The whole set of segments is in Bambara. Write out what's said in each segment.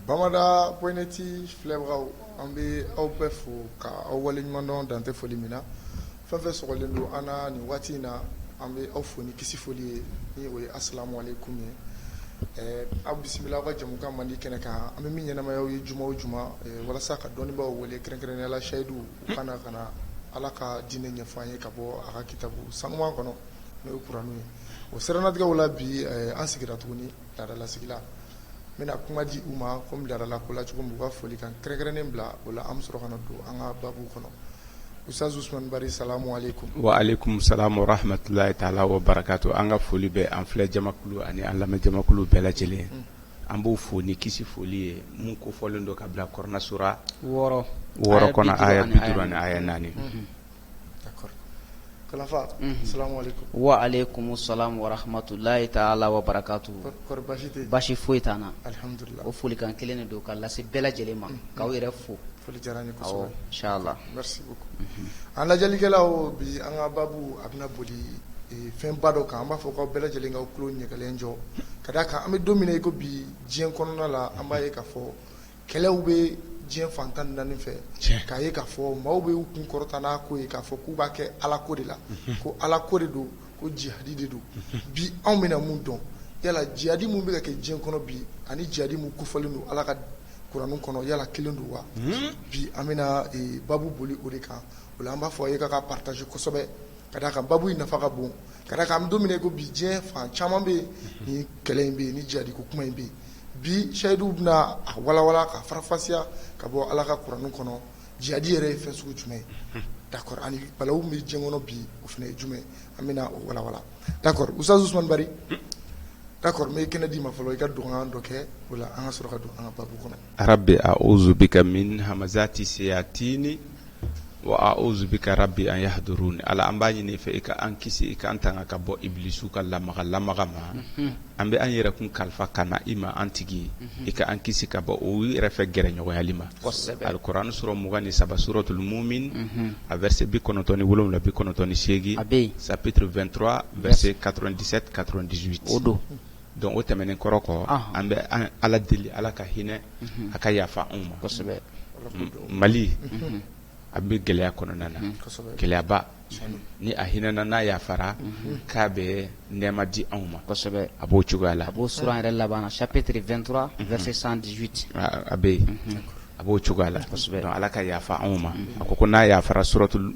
Bamada poineti flebra ambe au pefu ka awali mandon dante foli mina fafe sokolendo ana ni watina ambe au foni kisi foli ni we assalamu alaikum abu bismillah wa jamuka mandi keneka ambe minya na mayo juma wala saka doni ba wole kren la shaidu kana alaka dine nyafanye kabo aka kitabu sanwa kono no qur'anu o serana diga wala bi ansigira tuguni dara la sigila mina kuma di uma comme dara la kula chugum buga foli kan kren bla wala am soro kana do anga babu kono Ustaz Ousmane Bari salamu alaikum. Wa alaikum salam wa rahmatullahi ta'ala wa barakatuh. Anga foli be an filɛ jamakulu ani an lamɛn jamakulu bɛɛ lajɛlen. An b'o fo ni kisi foli ye mun ko fɔlen don ka bila Kɔrɔna sura 6 kɔnɔ aya 50 ani aya 4. D'accord. Kalafa salamu alaikum. Wa alaikum salam wa rahmatullahi ta'ala wa barakatuh. Kɔri baasi tɛ? Baasi foyi t'an na. Alhamdulillah. O foli kan kelen de don ka lase bɛɛ lajɛlen ma. K'aw yɛrɛ fo. Foli diyara n ye kosɛbɛ. Inshallah. Merci beaucoup. An lajɛlikɛlaw bi an ka babu a bɛna boli fɛnba dɔ kan an b'a fɔ k'aw bɛɛ lajɛlen ka kulo ɲɛgɛlen jɔ ka d'a kan an bɛ don min na i ko bi diɲɛ kɔnɔna la an b'a ye k'a fɔ kɛlɛw bɛ diɲɛ fantan naani fɛ k'a ye k'a fɔ maaw bɛ u kun kɔrɔta n'a ko ye k'a fɔ k'u b'a kɛ ala ko de la ko ala ko de don ko jihadi de don bi anw bɛna mun dɔn yala jihadi mun bɛ ka kɛ diɲɛ kɔnɔ bi ani jihadi mun kofɔlen don ala ka kuranu kɔnɔ yala kelen don wa bi an bɛna babu boli o de kan o la an b'a fɔ a ye ka partage kosɛbɛ ka d'a kan babu in nafa ka bon ka d'a kan an bɛ don min na ko bi diɲɛ fan caman bɛ yen ni kɛlɛ in bɛ yen ni jihadi ko kuma in bɛ yen bi sayidu bɛna a walawala ka farafasiya ka bɔ ala ka kuranu kɔnɔ jihadi yɛrɛ ye fɛn sugu jumɛn ye d'accord ani balawu bɛ diɲɛ kɔnɔ bi o fana ye jumɛn an bɛna o walawala d'accord Ustaz Ousmane Bari d'accord mais kɛnɛ di ma fɔlɔ i ka dɔgɔn dɔ kɛ o la an ka sɔrɔ ka don an ka babu kɔnɔ. Rabbi a'udhu bika min hamazati sayatini wa a'udhu bika rabbi an yahduruni. Ala an b'a ɲini fɛ i ka an kisi i ka an tanga ka bɔ iblisu ka lamaga ma an bɛ an yɛrɛ kun kalifa ka na i ma an tigi i ka an kisi ka bɔ o yɛrɛ fɛ gɛrɛɲɔgɔnyali ma. Alikuran sura 23 suratul mumin a verset 97 98 chapitre 23 verset 97 98 o don. Donc o tɛmɛnen kɔrɔ kɔ an bɛ ala deli ala ka hinɛ a ka yafa anw ma kosɛbɛ. Mali a bɛ gɛlɛya kɔnɔna na gɛlɛyaba ni a hinɛna n'a yafara k'a bɛ nɛɛma di anw ma kosɛbɛ a b'o cogoya la. A b'o sura yɛrɛ laban na chapitre 23 verset 118 a bɛ yen a b'o cogoya la donc ala ka yafa anw ma a ko n'a yafara suratul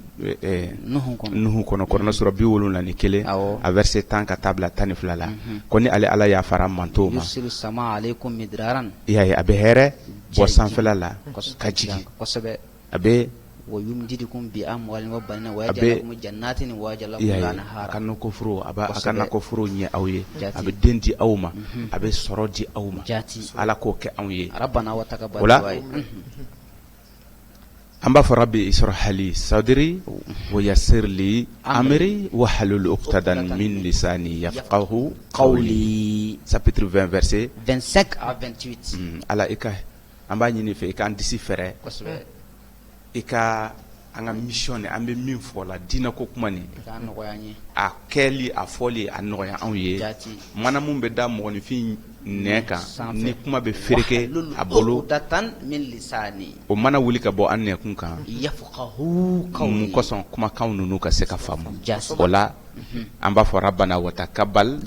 nuhu kɔnɔ Kɔrɔna sura 71 a verset 10 ka taa bila 12 la ko ni ale ala yafara manto ma yusiru sama alaykum midraran i y'a ye a bɛ hɛrɛ bɔ sanfɛla la ka jigin kosɛbɛ a bɛ wa yumdidukum bi amwalin wa banina wa yaj'alukum jannatin wa yaj'alukum anhara a ka nakɔforo a ka nakɔforo ɲɛ aw ye a bɛ den di aw ma a bɛ sɔrɔ di aw ma ala k'o kɛ anw ye rabbana wa taqabbal du'a an b'a fɔ rabbi israh li sadri wa yassir li amri wa halul uqtadan min lisani yafqahu qawli chapitre 20 verset 25 à 28 ala i ka an b'a ɲini fɛ i ka an disi fɛrɛ i ka an ka mission an bɛ min fɔ la diinɛ ko kuma nin a kɛli a fɔli a nɔgɔya anw ye mana mun bɛ da mɔgɔninfin nɛn kan ni kuma bɛ fereke a bolo o mana wuli ka bɔ an nɛnkun kan mun kosɔn kumakanw ninnu ka se ka faamu o la an b'a fɔ rabbana wa taqabbal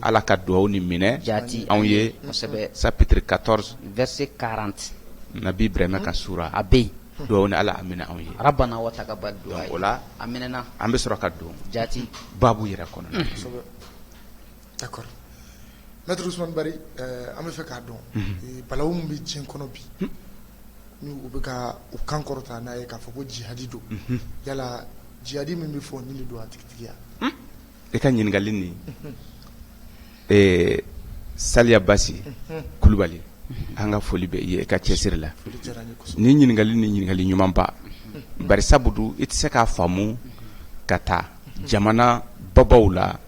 ala ka dugawu ni minɛ anw ye chapitre 14 verset 40 nabi Ibrahima ka sura a bɛ yen dugawu ni ala a minɛ anw ye rabbana wa taqabbal du'a o la a minɛna an bɛ sɔrɔ ka don jati babu yɛrɛ kɔnɔ d'accord maître Ousmane Bari an bɛ fɛ k'a dɔn balawu min bɛ diɲɛ kɔnɔ bi ni u bɛ ka u kan kɔrɔta n'a ye k'a fɔ ko jihadi don yala jihadi min bɛ fɔ ni de don a tigitigiya i ka ɲininkali nin Saliya Basi Kulubali an ka foli bɛ i ye i ka cɛsiri la ni ɲininkali ni ɲininkali ɲumanba bari sabu i tɛ se k'a faamu ka taa jamana babaw la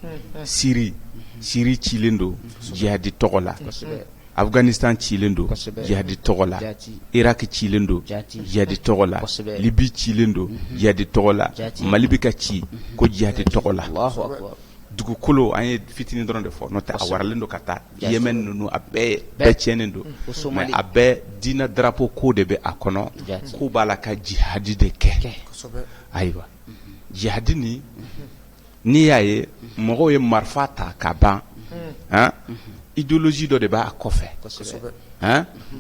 Siri cilen don jihadi tɔgɔ la Afghanistan cilen don jihadi tɔgɔ la Iraki cilen don jihadi tɔgɔ la Libi cilen don jihadi tɔgɔ la Mali bɛ ka ci ko jihadi tɔgɔ la dugukolo an ye fitinin dɔrɔn de fɔ n'o tɛ a waralen don ka taa Yemen ninnu a bɛɛ tiɲɛnen don mais a bɛɛ diinɛ drapeau ko de bɛ a kɔnɔ k'u b'a la ka jihadi de kɛ ayiwa jihadi ni n'i y'a ye mɔgɔw ye marifa ta ka ban idéologie dɔ de b'a kɔfɛ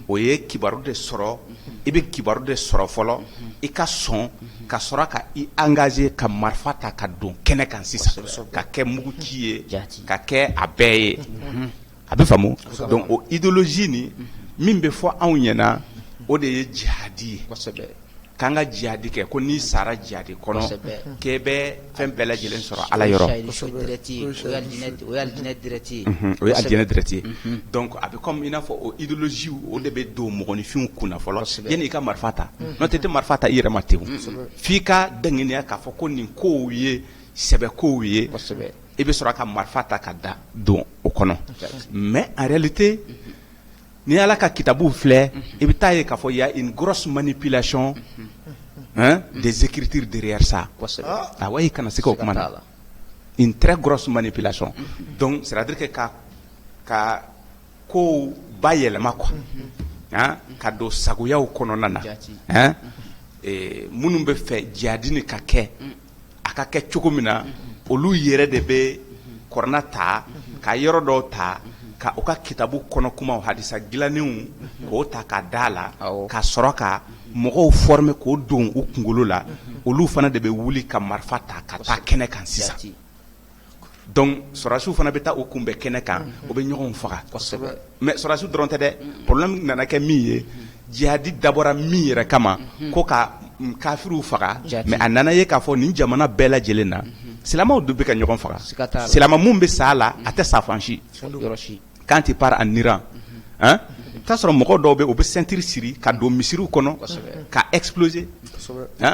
o ye kibaru de sɔrɔ i bɛ kibaru de sɔrɔ fɔlɔ i ka sɔn ka sɔrɔ ka i engagé ka marifa ta ka don kɛnɛ kan sisan ka kɛ muguci ye ka kɛ a bɛɛ ye a bɛ faamu donc o idéologie ni min bɛ fɔ anw ɲɛna o de ye jihadi ye k'an ka jihadi kɛ ko n'i sara jihadi kɔnɔ k'e bɛ fɛn bɛɛ lajɛlen sɔrɔ ala yɔrɔ o ye alijinɛ direct ye donc a bɛ comme i n'a fɔ o idéologie o de bɛ don mɔgɔninfinw kunna fɔlɔ yanni i ka marifa ta n'o tɛ i tɛ marifa ta i yɛrɛ ma ten f'i ka dangeniya k'a fɔ ko nin kow ye sɛbɛkow ye i bɛ sɔrɔ ka marifa ta ka da don o kɔnɔ mais en réalité ni ala ka kitabu filɛ i bɛ taa ye k'a fɔ il y a une grosse manipulation des écritures derrière ça ah ouais kana se k'o kuma na une très grosse manipulation donc c'est à dire que ka ko bayɛlɛma quoi ka don sagoyaw kɔnɔna na minnu bɛ fɛ jihadi ni ka kɛ a ka kɛ cogo min na olu yɛrɛ de bɛ kɔrɔna ta ka yɔrɔ dɔw ta ka u ka kitabu kɔnɔ kumaw hadisa dilanenw k'o ta ka da la ka sɔrɔ ka mɔgɔw former k'o don u kunkolo la olu fana de bɛ wuli ka marifa ta ka taa kɛnɛ kan sisan donc sɔrɔdasiw fana bɛ taa u kunbɛn kɛnɛ kan u bɛ ɲɔgɔn faga mais sɔrɔdasiw dɔrɔn tɛ dɛ problème nana kɛ min ye jihadi dabɔra min yɛrɛ kama ko ka kafiriw faga mais a nana ye k'a fɔ nin jamana bɛɛ lajɛlen na silamɛw de bɛ ka ɲɔgɔn faga silamɛ mun bɛ sa a la a tɛ sa fan si quand tu pars en Iran t'a sɔrɔ mɔgɔ dɔw bɛ u bɛ ceinture siri ka don misiriw kɔnɔ ka exploser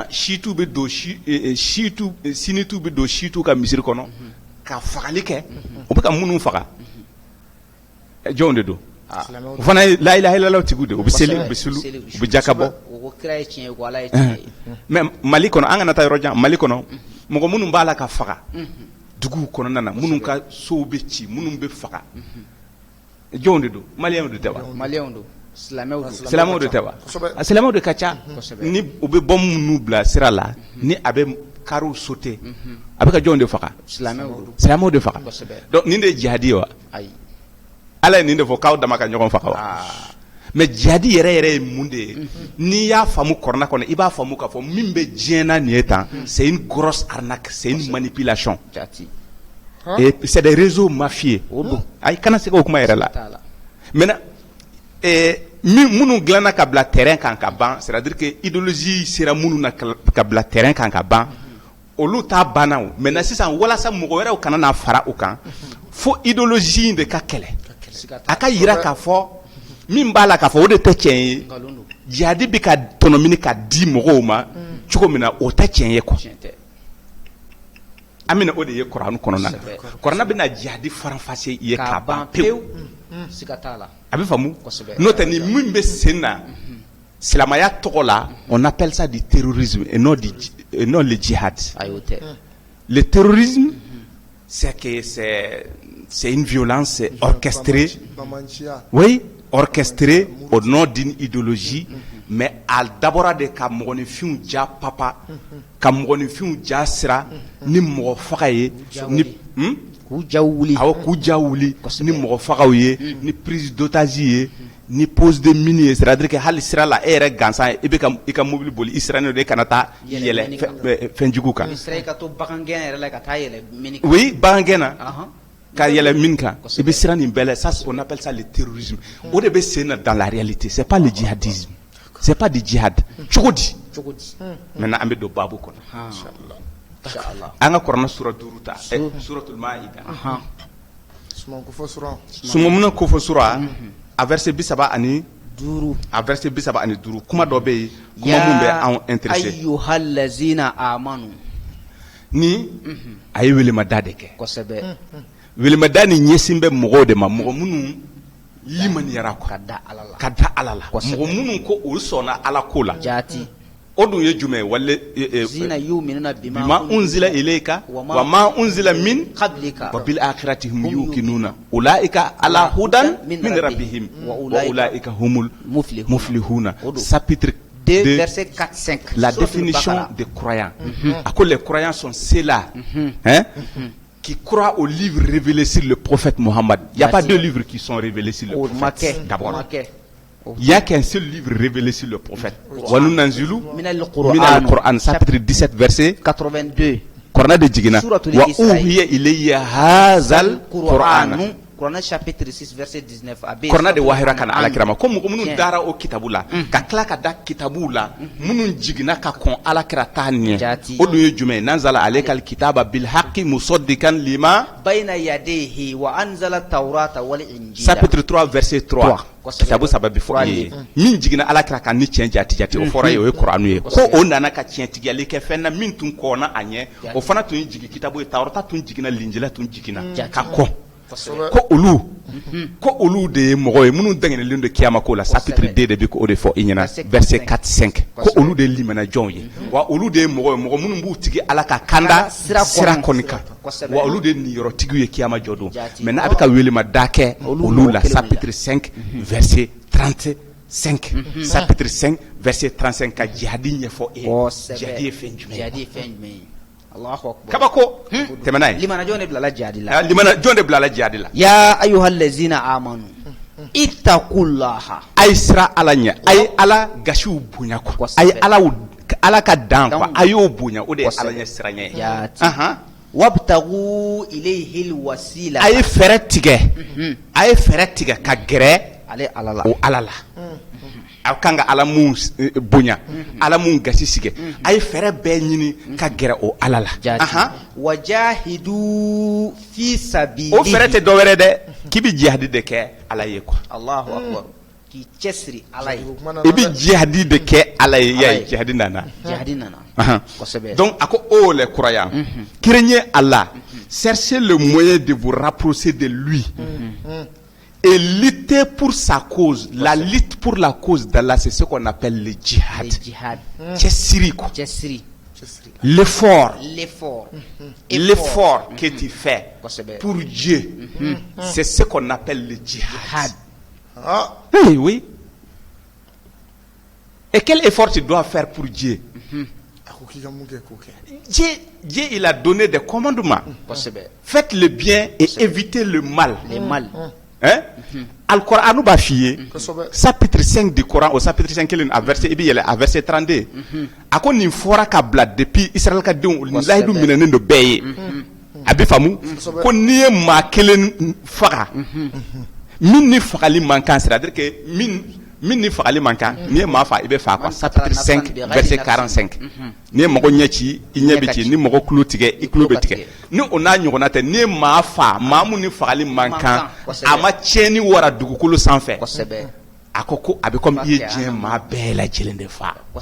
shiitu bɛ don sinitu bɛ don shiitu ka misiri kɔnɔ ka fagali kɛ u bɛ ka minnu faga jɔnw de don o fana ye la ilaha illallah tigiw de u bɛ seli u bɛ sulu u bɛ jaka bɔ mais Mali kɔnɔ an kana taa yɔrɔ jan Mali kɔnɔ mɔgɔ minnu b'a la ka faga duguw kɔnɔna na minnu ka sow bɛ ci minnu bɛ faga jɔnw de don maliyɛnw de tɛ wa silamɛw de tɛ wa silamɛw de ka ca ni u bɛ bɔmu minnu bila sira la ni a bɛ kariw sauter a bɛ ka jɔnw de faga silamɛw de faga donc nin de ye jihadi ye wa ala ye nin de fɔ k'aw dama ka ɲɔgɔn faga wa mais jihadi yɛrɛ ye mun de ye n'i y'a faamu kɔrɔna kɔnɔ i b'a faamu k'a fɔ min bɛ diɲɛ na nin ye tan c'est une grosse arnaque c'est une manipulation et c'est des réseaux mafieux ayi kana se k'o kuma yɛrɛ la maintenant minnu dilanna ka bila terrain kan ka ban c'est à dire que idéologie sera minnu na ka bila terrain kan ka ban olu t'a banna o maintenant sisan walasa mɔgɔ wɛrɛw kana na fara o kan fo idéologie in de ka kɛlɛ a ka yira k'a fɔ min b'a la k'a fɔ o de tɛ tiɲɛ ye jihadi bɛ ka tɔnɔmini ka di mɔgɔw ma cogo min na o tɛ tiɲɛ ye quoi an bɛna o de ye kuranɛ kɔnɔna na kuranɛ bɛna jihadi faranfasiye ye k'a ban pewu a bɛ faamu n'o tɛ ni min bɛ sen na silamɛya tɔgɔ la on appelle ça du terrorisme et non le djihad le terrorisme c'est c'est une violence orchestrée. Oui, orchestrée au nom d'une idéologie. Mais d'abord de ka mɔgɔninfinw ja papa ka mɔgɔninfinw ja sira ni mɔgɔ faga ye ni k'u ja wuli ni mɔgɔ fagaw ye ni prise d'otage ye ni pose de mine ye c'est-à-dire que hali sira la e yɛrɛ gansan ye i ka mobile boli i sirannen don e kana taa yɛlɛ fɛnjugu kan oui bagangɛn na ka yɛlɛ min kan i bɛ siran nin bɛɛ la ça on appelle ça le terrorisme o de bɛ sen na dans la réalité c'est pas le djihadisme. C'est pas du djihad. Chogodi. Maintenant, on va do babu kono. Inshallah. Anga Qur'an sura duruta. Suratul Maida. Sumamuna kofo sura. A verset bisaba ani duru. A verset bisaba ani duru. Kuma do be kuma mun be an intéressé. Ayyuhallazina amanu. Ni ayi welema dadeke. Kosebe. Welema dani nyesimbe mɔgɔw de ma mɔgɔ minnu limani yara ko ka da ala la mɔgɔ minnu ko olu sɔnna ala ko la jati o dun ye jumɛn wale zina yu'minuna bima unzila ilayka wa ma unzila min qablika wa bil akhirati hum yuqinuna ulaika ala hudan min rabbihim wa ulaika humul muflihuna chapitre 2 verset 4-5 la définition des croyants à quoi les croyants sont ceux-là hein qui croient au livre révélé sur le prophète Mohammed. Il n'y a pas deux livres qui sont révélés sur le prophète. D'abord, il n'y a qu'un seul livre révélé sur le prophète. Wanunanzilu Mina al-Qur'an, chapitre 17, verset 82. Qur'an de Jigina. Wa uhiya ilayya hazal Qur'an. Qur'an chapitre 6 verset 19. Qur'an de wahira kana ala kirama. Comme munu dara o kitabula. Ka kla ka da kitabula. Munu jigina ka kon ala kirata ni. O do ye jume nanzala alayka al-kitaba bil haqqi musaddiqan lima bayna yadayhi wa anzala at-taurata wal injila. Chapitre 3 verset 3. Kitabu sababu fo ye. Min jigina ala kiraka ni tiɲɛ jati o fɔra ye o ye Qur'an ye. Ko o nana ka tiɲɛ tigɛli kɛ fɛn na min tun kɔnna a ɲɛ. O fana tun jigi kitabu ye Taurata tun jigina linjila tun jigina ka kɔ. Ko olu de ye mɔgɔ ye minnu dangɛnɛlen don kiyama ko la chapitre 2 de bi ko o de fɔ i ɲɛna verset 4-5 ko olu de ye limana jɔnw ye wa olu de ye mɔgɔ minnu b'u tigi ala ka kanda sira kɔni kan wa olu de ye niyɔrɔtigiw ye kiyama jɔ don maintenant a bɛ ka welema da kɛ olu la chapitre 5 verset 35 chapitre 5 verset 35 ka jihadi ɲɛfɔ e jihadi ye fɛn jumɛn kabako tɛmɛna ye limana jɔn de bilala jihadi la ya ayyuhallazina amanu ittaqullaha ay sira ala ɲɛ ay ala gasiw bonya quoi ay ala ka dan quoi ayo bonya o de ala ɲɛ sira ɲɛ wabtagu ilayhi alwasila ay fɛrɛ tigɛ ka gɛrɛ ale ala la o ala la aw kan ka ala mun bonya ala mun gasi sigi a ye fɛrɛ bɛɛ ɲini ka gɛrɛ o ala la wajahidu fi sabili o fɛrɛ tɛ dɔwɛrɛ dɛ k'i bɛ jihadi de kɛ ala ye quoi Allahu akbar k'i cɛsiri ala ye i bɛ jihadi de kɛ ala ye ya ye jihadi nana kosɛbɛ donc a ko oh les croyants craignez Allah cherchez le moyen de vous rapprocher de lui et lutter pour sa cause. La lutte pour la cause d'Allah, c'est ce qu'on appelle le djihad. L'effort que tu fais pour Dieu, c'est ce qu'on appelle le djihad. Oui. Et quel effort tu dois faire pour Dieu? Dieu, il a donné des commandements. Faites le bien et évitez le mal. Hein? Al-Qur'an b'a fié chapitre 5 du Coran au chapitre 5 à verset 32 a ko nin fɔra ka bila depuis Israël ka denw lahidu minɛnen do bɛɛ ye a bɛ faamu ko n'i ye maa kelen faga min ni fagali man kan c'est-à-dire que min ni fagali man kan n'i ye maa faga i bɛ faga quoi chapitre 5 verset 45 n'i ye mɔgɔ ɲɛ ci i ɲɛ bɛ ci ni mɔgɔ tulo tigɛ i tulo bɛ tigɛ ni o n'a ɲɔgɔnna tɛ n'i ye maa fa maa mun ni fagali man kan a ma tiɲɛni wara dugukolo sanfɛ a ko a bɛ komi i ye diɲɛ maa bɛɛ lajɛlen de fa a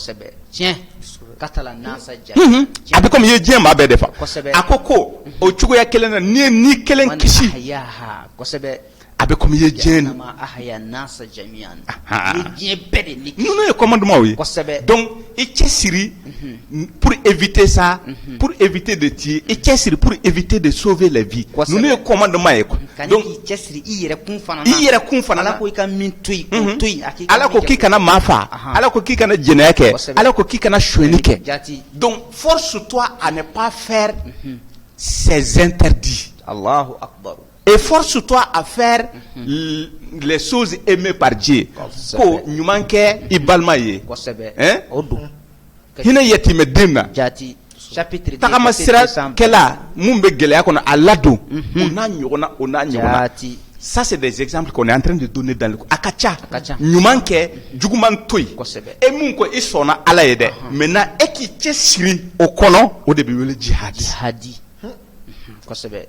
bɛ komi i ye diɲɛ maa bɛɛ de fa a ko o cogoya kelen na ni kelen kisi a bɛ comme i ye diɲɛ Jahannama ahya an-nasa jami'an. Ah. Ni diɲɛ bɛɛ de ni. ninnu ye commandement ye Kosɛbɛ. donc i cɛsiri pour éviter ça pour éviter de tuer i cɛsiri pour éviter de sauver les vies Kosɛbɛ. ninnu ye commandement ye quoi Ka donc k'i cɛsiri i yɛrɛ kun fana na. i yɛrɛ kun fana Ala na ko i ka min to yen, k'o to yen. A k'i ka Ala min ko k'i kɛ. kana maa faa Ahan. Ala ko k'i kana jɛnɛya kɛ Kosɛbɛ. Ala ko k'i kana sonyali kɛ Jati. donc force-toi à ne pas faire ces interdits Allahu akbar. et force-toi à faire les choses aimées par Dieu ko ɲuman kɛ i balima ye Kosɛbɛ. Hein? O don. hinɛ yatimɛden na Jati. Chapitre 2. tagama sirakɛla mun bɛ gɛlɛya kɔnɔ a ladon o n'a ɲɔgɔnna Jati. ça c'est des exemples qu'on est en train de donner dans le a ka ca ka ca. ɲuman kɛ juguman to yen Kosɛbɛ. e mun ko i sɔnna Ala ye dɛ maintenant e k'i cɛsiri o kɔnɔ o de bɛ wele jihad Jihadi. Kosɛbɛ.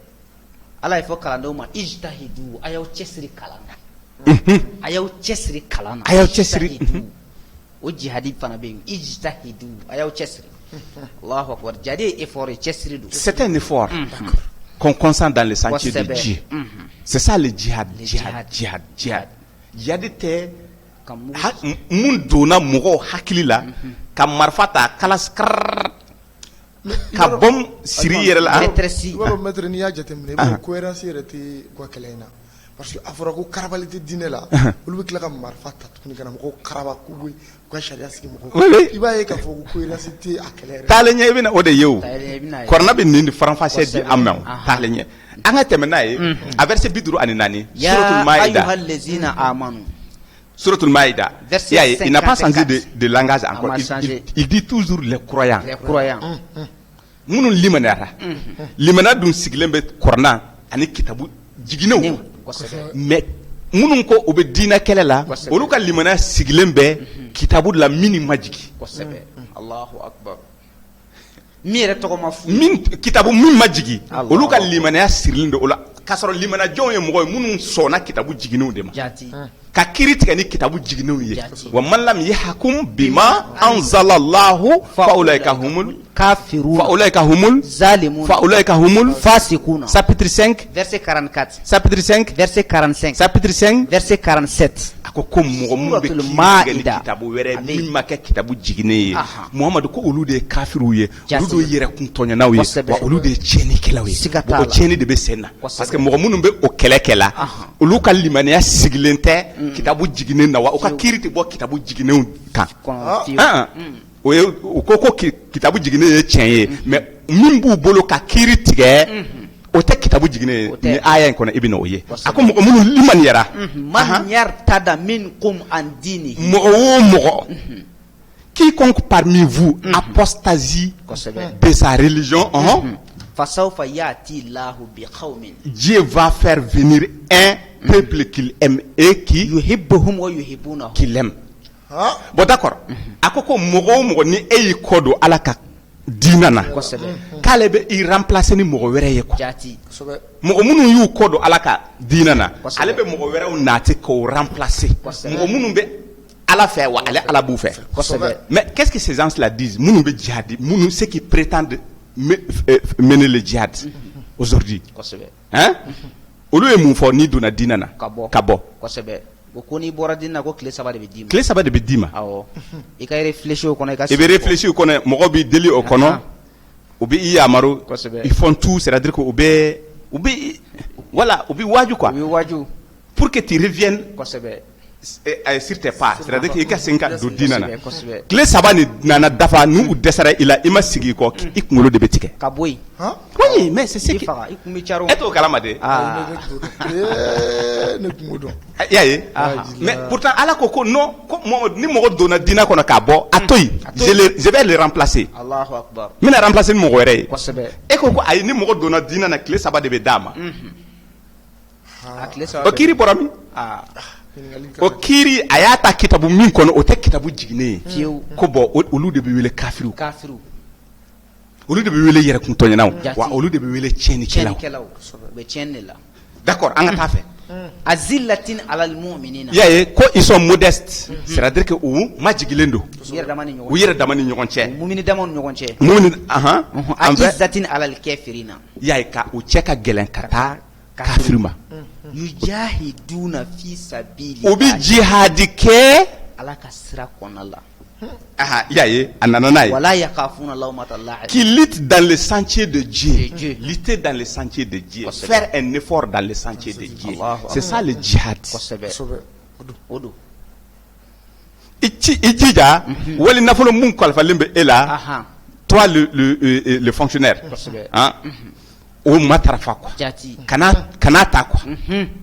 Ala ye fɔ kalandenw ma ijtahidu, a y'aw cɛsiri kalan na. A y'aw cɛsiri kalan na. A y'aw cɛsiri. Ijtahidu. O jihadi fana bɛ yen. Ijtahidu, a y'aw cɛsiri. Allahu akbar. Jihadi ye effort ye, cɛsiri don. c'est un effort qu'on consent dans le sentier de Kosɛbɛ. Dieu c'est ça le jihad Le jihad tɛ Ka mugu mun donna mɔgɔw hakili la ka marifa ta kalas karrrr ka bɔm siri i yɛrɛ la maîtresse. I b'a dɔn maître n'i y'a jateminɛ i b'a dɔn cohérence yɛrɛ tɛ u ka kɛlɛ in na parce que a fɔra ko karabali tɛ diinɛ la olu bɛ tila ka marifa ta tuguni ka na mɔgɔw karaba k'u bɛ u ka sariya sigi mɔgɔw Oui. i b'a ye k'a fɔ ko cohérence tɛ a kɛlɛ yɛrɛ taalen ɲɛ i bɛna o de ye o Taalen ɲɛ i bɛna ye. kɔrɔna bɛ nin de faranfasiya di an ma o Kosɛbɛ. taalen ɲɛ an ka tɛmɛ n'a ye a verset 54 Ya suratul maïda ayyuhallazina amanu. suratul maïda Verset il y a il n'a pas changé 54. de langage A encore ma changé. il dit toujours les croyants Les croyants. minnu limaniyara limaniya dun sigilen bɛ kɔrɔna ani kitabu jiginɛw New. Kosɛbɛ. mais minnu ko u bɛ diinɛ kɛlɛ la Kosɛbɛ. olu ka limaniya sigilen bɛ kitabu la min ma jigi Kosɛbɛ. Allahu akbar. Min yɛrɛ tɔgɔ ma fu. min kitabu min ma jigi Allah. olu ka limaniya sirilen don o la k'a sɔrɔ limaniyajɔnw ye mɔgɔ ye minnu sɔnna kitabu jiginɛw de ma Jati. ka kiiri tigɛ ni kitabu jiginɛw ye Jati. wa man lam yahkum bima anzalallahu fa ulaika humul Zalimun. fa ulaika humul Fasikuna. chapitre 5 Verset 44. chapitre 5 Verset 45. chapitre 5 Verset 47. a ko mɔgɔ minnu bɛ Suratul kiiri tigɛ ni Maïda. kitabu wɛrɛ Ale. min ma kɛ kitabu jiginnen ye Aha. muhamadu ko olu de ye kafiriw ye Jati. olu de ye yɛrɛ kun tɔɲɔnaw ye Kosɛbɛ. wa olu de ye tiɲɛnikɛlaw ye Siga t'a Bon, o la. tiɲɛni de bɛ sen na Kosɛbɛ. parce que mɔgɔ minnu bɛ o kɛlɛ kɛla Aha. olu ka limaniya sigilen tɛ kitabu jiginnen na wa u ka kiiri tɛ bɔ kitabu jiginnenw kan Kɔnɔ fiyewu. o ye u ko ko kitabu jiginnen ye tiɲɛ ye mais min b'u bolo ka kiiri tigɛ o tɛ kitabu jiginnen ye O tɛ. ni aya in kɔnɔ i bɛna o ye Kosɛbɛ. a ko mɔgɔ minnu limaniyara Man yartada minkum an dinihi. mɔgɔ o mɔgɔ quiconque parmi vous apostasie Kosɛbɛ. de sa religion Fasawfa yati Allahu bi qaumin Dieu va faire venir un peuple qu'il aime et yuhibbuhum wa yuhibbunahu. qu'il aime ah bon d'accord a ko ko mɔgɔ o mɔgɔ ni e y'i kɔ don Ala ka diinɛ na Kosɛbɛ. k'ale bɛ i remplacer ni mɔgɔ wɛrɛ ye quoi Jati. kosɛbɛ mɔgɔ minnu y'u kɔ don Ala ka diinɛ na Kosɛbɛ. ale bɛ mɔgɔ wɛrɛw nati k'o remplacer Kosɛbɛ. mɔgɔ minnu bɛ Ala fɛ wa ale Ala b'u fɛ Kosɛbɛ. mais qu'est-ce que ces gens-là disent minnu bɛ jihadi minnu ceux qui prétendent mener le djihad aujourd'hui Kosɛbɛ. hein olu ye mun fɔ n'i donna diinɛ na Ka bɔ. ka bɔ Kosɛbɛ. Ko n'i bɔra dinna ko tile 3 de bɛ d'i ma. tile 3 de bɛ d'i ma Awɔ. I ka réfléchir o kɔnɔ i ka. i bɛ réfléchir o kɔnɔ mɔgɔw b'i deli o kɔnɔ Ahan. u bɛ i yamaru Kosɛbɛ. ils font tout c'est-à-dire que u bɛ voilà u bɛ waaju quoi U bɛ waju. pour que tu reviennes Kosɛbɛ. sur tes pas c'est-à-dire que i ka segin ka don diinɛ na Kosɛbɛ. tile 3 ni nana dafa n'u dɛsɛra i la i ma sigi i kɔ i kunkolo de bɛ tigɛ Ka bɔ yen. ah oui mais c'est ce I qui faga i kun bɛ caro. e t'o kalama de Ah. ne kungo dɔn i y'a ye mais pourtant Ala ko ko non ko ni mɔgɔ donna diinɛ kɔnɔ k'a bɔ a to yen je vais le remplacer Allahu akbar. n bɛna remplacer ni mɔgɔ wɛrɛ ye Kosɛbɛ. e ko ayi ni mɔgɔ donna diinɛ na tile 3 de bɛ d'a ma A tile 3. o kiiri bɔra min Ah. ɲininkali o ka kiiri a y'a ta kitabu min kɔnɔ o tɛ kitabu jiginnen ye Fiyewu. ko bɔn olu de bɛ wele kafiriw Kafiru. olu de bɛ wele yɛrɛkuntɔɲɛnaw Jati. wa olu de bɛ wele tiɲɛnikɛlaw Tiɲɛnikɛlaw. U bɛ tiɲɛni de la. d'accord an ka taa fɛ Azillatin alal mu'minina. i y'a ye ko ils sont modestes c'est-à-dire que u majigilen don U yɛrɛ dama ni ɲɔgɔn u yɛrɛ dama ni ɲɔgɔn cɛ mumini dama ni ɲɔgɔn cɛ. mun ni en fait Aizzatin alal kafirina. i y'a ye ka u cɛ ka gɛlɛn ka taa kafiri ma yujahiduna fi sabili obi jihadi ke ala ka sira kɔnɔna la aha yaye anana wala yakafuna lawmata la'ib qui lutte dans le sentier de Dieu, Dieu. lutter dans le sentier de Dieu, Kosɛbɛ. faire un effort dans le sentier de Dieu. Allahu C'est ça le djihad. kosɛbɛ o don Ijija, wali nafolo mun kalfalen be ela, ahan toi le fonctionnaire. kosɛbɛ Hein? O matrafa quoi. jati Kana ta quoi.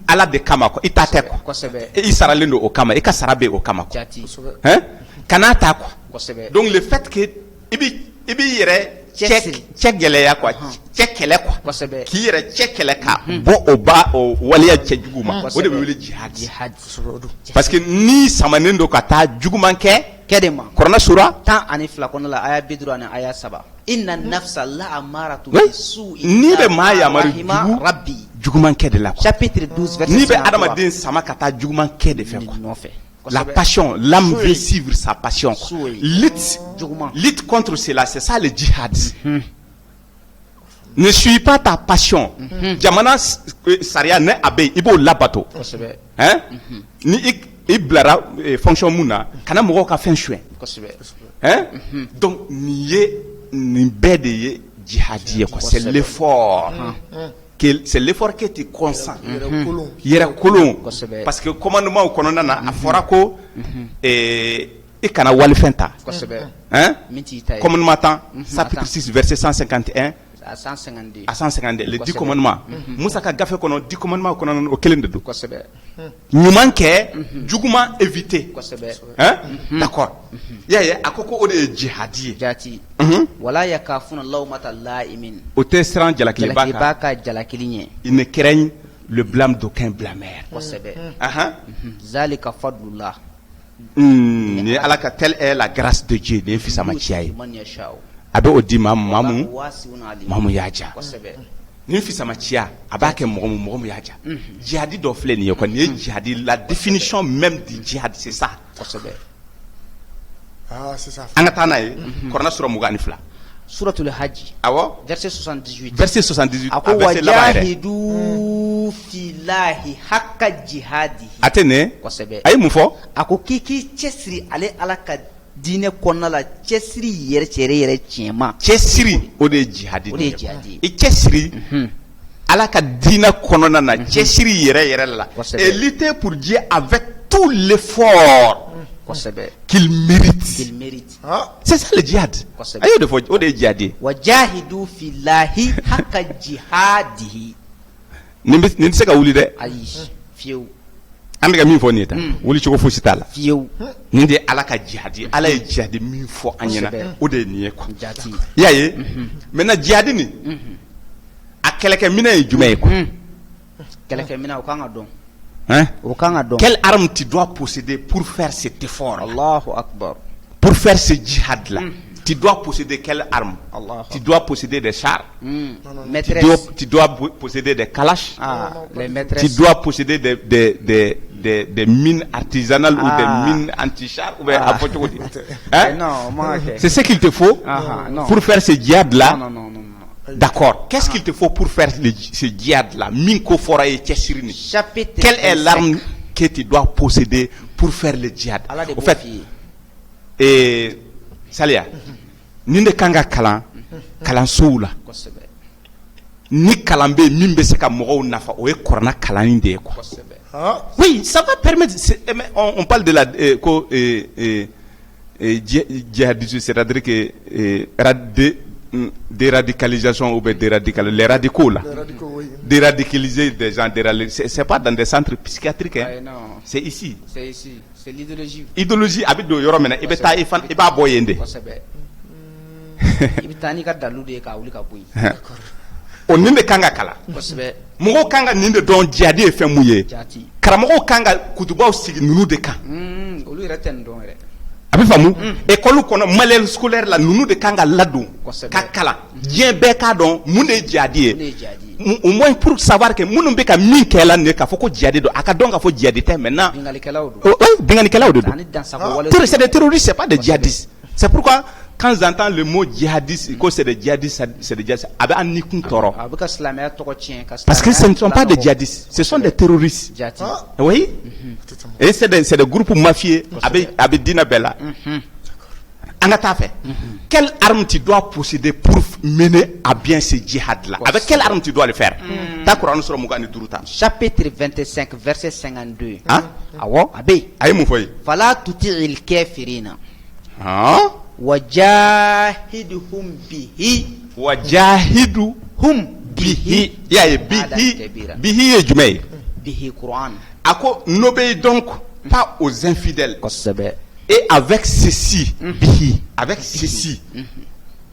Ala de kama quoi, ita te quoi. kosɛbɛ I saralen do o kama, i ka sarabe o kama quoi. jati Hein? Kana ta quoi. kosɛbɛ Donc le fait que ibi yɛrɛ Cɛsiri. cɛ gɛlɛya quoi, cɛ kɛlɛ quoi. kosɛbɛ K'i yɛrɛ cɛ kɛlɛ ka bɔ o waleya cɛ jugu ma, o de bɛ wele jihad. jihad Parce que ni samanen do ka taa juguman kɛ kɛ de ma Kurana sura 12 kɔnɔna la aya 50 ani aya 7 inna nafsa la amaratu Oui. bisu'i Ni bɛ maa yamaru rahima jugu rabbi juguman kɛ de la quoi. chapitre 12 verset Ni bɛ 53 adamaden sama ka taa juguman kɛ de fɛ quoi. nɔfɛ La kosɛbɛ passion, l'âme veut suivre sa passion quoi. Souhait. Juguman. Lutte contre cela, c'est ça le djihad. Ne suis pas ta passion. Jamana sariya ne abe ibo labato. kosɛbɛ Hein? Ni i bilara fonction mun na kana mɔgɔw ka fɛn suɲɛ. kosɛbɛ Hein? Donc nin bɛɛ de ye jihadi ye quoi. C'est l'effort. C'est l'effort que tu consens. Yɛrɛ kolon. Kosɛbɛ. Parce que commandement kɔnɔna na a fɔra ko i kana walifɛn ta. kosɛbɛ Hein? min t'i ta ye Commandement temps, Attends. chapitre 6, verset 151 à 152 à 152, les 10 Kosɛbɛ. commandements. Musa ka gafe kɔnɔ 10 commandements kɔnɔ o kelen de don. kosɛbɛ Ɲuman kɛ, juguman éviter. kosɛbɛ Hein? D'accord. Y'a ye, a ko ko o de ye jihadi ye. jati Mhm. wala yakafuna lawmata la'imin O tɛ siran jalakiliba jalakiba kan. ka jalakili ɲɛ Ils ne craignent le blâme d'aucun blâmeur. kosɛbɛ Ahan. zalika fadlullah Ni ala ka telle est la grâce de Dieu, ni fisa ma ciya ye. man yasha'u A bɛ o di maa mun wasi'un alim maa mun y'a ja. kosɛbɛ Ni fisa ma ciya, a b'a kɛ mɔgɔ mun y'a ja. Jihadi dɔ filɛ nin ye quoi, nin ye jihadi, la définition même du djihad c'est ça. kosɛbɛ Ah, c'est ça. An ka taa n'a ye Kurana sura 22. suratul hajj Awɔ. verset 78 Verset 78 a a ko verset laban yɛrɛ. wajahidu filahi hakka jihadihi A tɛ nin kosɛbɛ a ye mun fɔ? a ko k'i cɛsiri ale ala ka diinɛ kɔnɔna la cɛsiri yɛrɛ tiɲɛma Cɛsiri o de ye jihadi o de ye ye. jihadi I cɛsiri ala ka diinɛ kɔnɔna na cɛsiri yɛrɛ la. Kosɛbɛ. Et lutter pour Dieu avec tout l'effort kosɛbɛ qu'il mérite. qu'il mérite Ah, C'est ça le djihad. Kosɛbɛ. A y'o de fɔ o de ye jihadi ye. wajahidu filahi hakka jihadihi Nin tɛ se ka wuli dɛ. ayi fiyewu An bɛ ka min fɔ nin ye tan. Wuli cogo fosi t'a la. fiyewu Nin de ye ala ka jihadi ye. Ala ye jihadi min fɔ an ɲɛna Kosɛbɛ. o de ye nin ye quoi. jati I y'a ye maintenant jihadi nin a kɛlɛkɛminɛ ye jumɛn ye quoi. kɛlɛkɛminɛ o kan ka dɔn Hein? o kan ka dɔn Quelle arme tu dois posséder pour faire cet effort là, allahu akbar pour faire ce djihad là? Tu dois posséder quelle arme? Allah. Tu dois posséder des chars, maîtresse tu dois posséder des kalash, ah les tu maîtresses dois posséder des mines artisanales ou des mines anti-chars ou bien à Portugal. Hein? non moi C'est ce qu'il te faut non. pour faire ce djihad là. non D'accord. Qu'est-ce qu'il te faut pour faire ce djihad là? Minko fora et tchesirini. chapitre Quelle est 25. l'arme que tu dois posséder pour faire le djihad? Allah de Au fait, Bofi. et Salia, ni de kanga kalan sow la. kosɛbɛ Ni kalan be min bɛ se ka mɔgɔw nafa o ye kuranna kalanni de ye quoi. kosɛbɛ ah, Oui, ça va permettre. Mais on parle de la djihadisme, c'est-à-dire que déradicalisation ou bien les radicaux là. les radicaux, oui. Déradicaliser des gens, c'est pas dans des centres psychiatriques, hein. Ouais, non C'est ici. c'est ici c'est l'idéologie Idéologie a bɛ don yɔrɔ min na i bɛ taa i b'a bɔ yen de. kosɛbɛ i bɛ taa n'i ka dalu de ye k'a wuli ka bɔ yen O nin de kan ka kalan. kosɛbɛ Mɔgɔw kan ka nin de dɔn jihadi ye fɛn mun ye. jati Karamɔgɔw kan ka kutubaw sigi ninnu de kan. olu yɛrɛ tɛ nin dɔn yɛrɛ A bɛ faamu? École kɔnɔ manuel scolaire la ninnu de kan ka ladon Kosɛbɛ. ka kalan. Diɲɛ bɛɛ k'a dɔn mun de ye jihadi olu ye. ye jadi Au moins pour savoir que minnu bɛ ka min kɛ la nin ye k'a fɔ ko jihadi don a ka dɔn k'a fɔ jihadi tɛ maintenant. bingalikɛlaw don Oui, binganikɛlaw de don. ani dansago wale C'est des terroristes, c'est pas des djihadistes. C'est pourquoi quand j'entends le mot djihadiste, que c'est des djihadistes, c'est des djihadistes. Parce que ce ne sont pas des djihadistes, ce sont des terroristes. Oui. Et c'est des groupes mafieux avec Dina Bella. Quelle arme tu dois posséder pour mener à bien ce djihad-là? Avec quelle arme tu dois le faire? Chapitre 25, verset 52. Fala tuti'il kafirina. Wajahidhum bihi. Wajahidhum bihi. Bihi est jumé. Bihi Quran. N'obéis donc pas aux infidèles. Et avec ceci, bihi, avec ceci,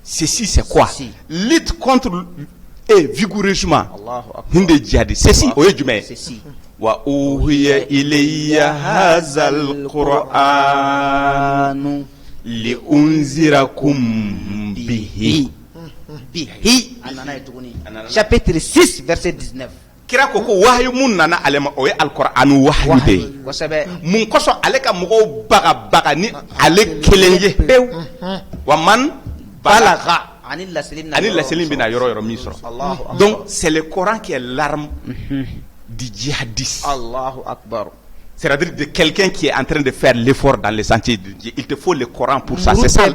ceci c'est quoi? Lutte contre et vigoureusement hindi djihadistes. Ceci, oye jumé. Wa uhiya ilayya hazal Qur'an li unzirakum bihi. Bihi. Chapitre 6, verset 19. Kira ko wahyu mun nana alema oye alquran wahyu de mun koso aleka mugo baga ni ale kelenje wa man balagha anil laselim bina yoro misro. Donc c'est le Coran qui est l'arme du djihadiste. Allahu Akbar. C'est-à-dire de quelqu'un qui est en train de faire l'effort dans les sentiers de Dieu. Il te faut le Coran pour ça. C'est ça.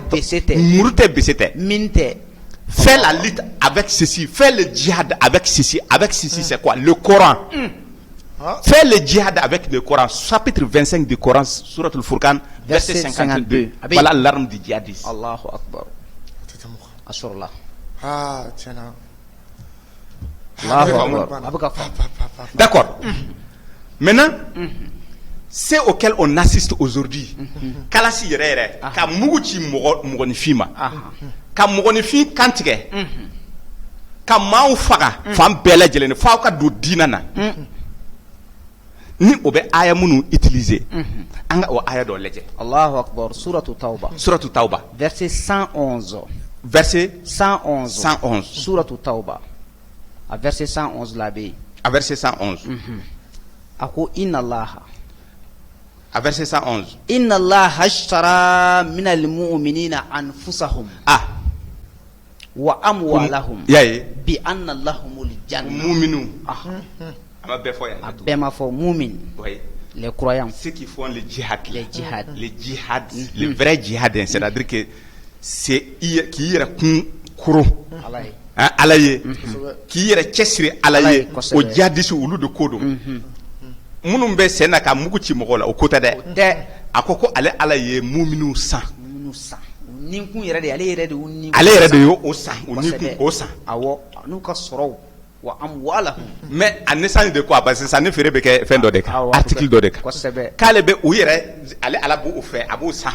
Murute besete. Minte. Fais la lutte avec ceci, fais le djihad avec ceci. Avec ceci, c'est quoi? Le Coran. Fais le djihad avec le Coran. Chapitre 25 du Coran, Surat al-Furqan, verset 52. Voilà l'arme du djihadiste. Allahu Akbar. Assurallah. Tiens. D'accord. Maintenant, c'est auquel on assiste aujourd'hui. Kalasi yere, ka muguchi mugonifima. Ka mugonifi kantige. Ka mau faga, fam bela jelene, fa ka do dinana. Ni obe aya munu utiliser. Anga o aya do leje. Allahu Akbar. Suratu Tauba. Verset 111. Verset 111. Suratu Tauba. À verset 111 là-bas. À verset 111. Ako inna Allah. À verset 111. Inna Allah ashtara min al-mu'minina anfusahum. Wa amwalahum. Bi anna lahumul jannah. Mu'minu. Bema fo mu'min. Les croyants. Ceux qui font le djihad. Les djihad. Le vrai djihad, c'est-à-dire que c'est qui ira kuro. Alaye. Qui ira chesri alaye. O djihadisu ulu de kodo. Munumbe sena ka muguchi mogola o kota de akoko ale alaye muminu san ninkun yere de ale yere de unni ale yere de yo o san uniku o san awo nu ka soro wa amwala mais en naissance de quoi parce que ça ne ferait que fin de article de kale be o yere ale ala bo o fait abo san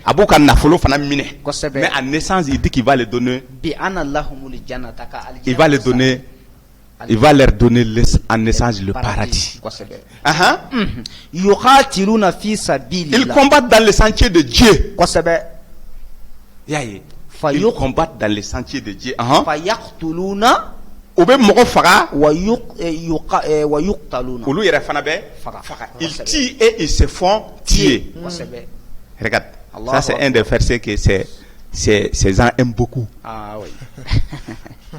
abo kan na folo fana mine mais en naissance il dit qu'il va le donner bi anallahumul jannata ka al il va le donner. Il va leur donner en naissance le paradis. Ils combattent dans le sentier de Dieu. Ils combattent dans le sentier de Dieu. Ils tuent et ils se font tuer. Regarde, ça c'est un des versets que ces gens aiment beaucoup. Oui.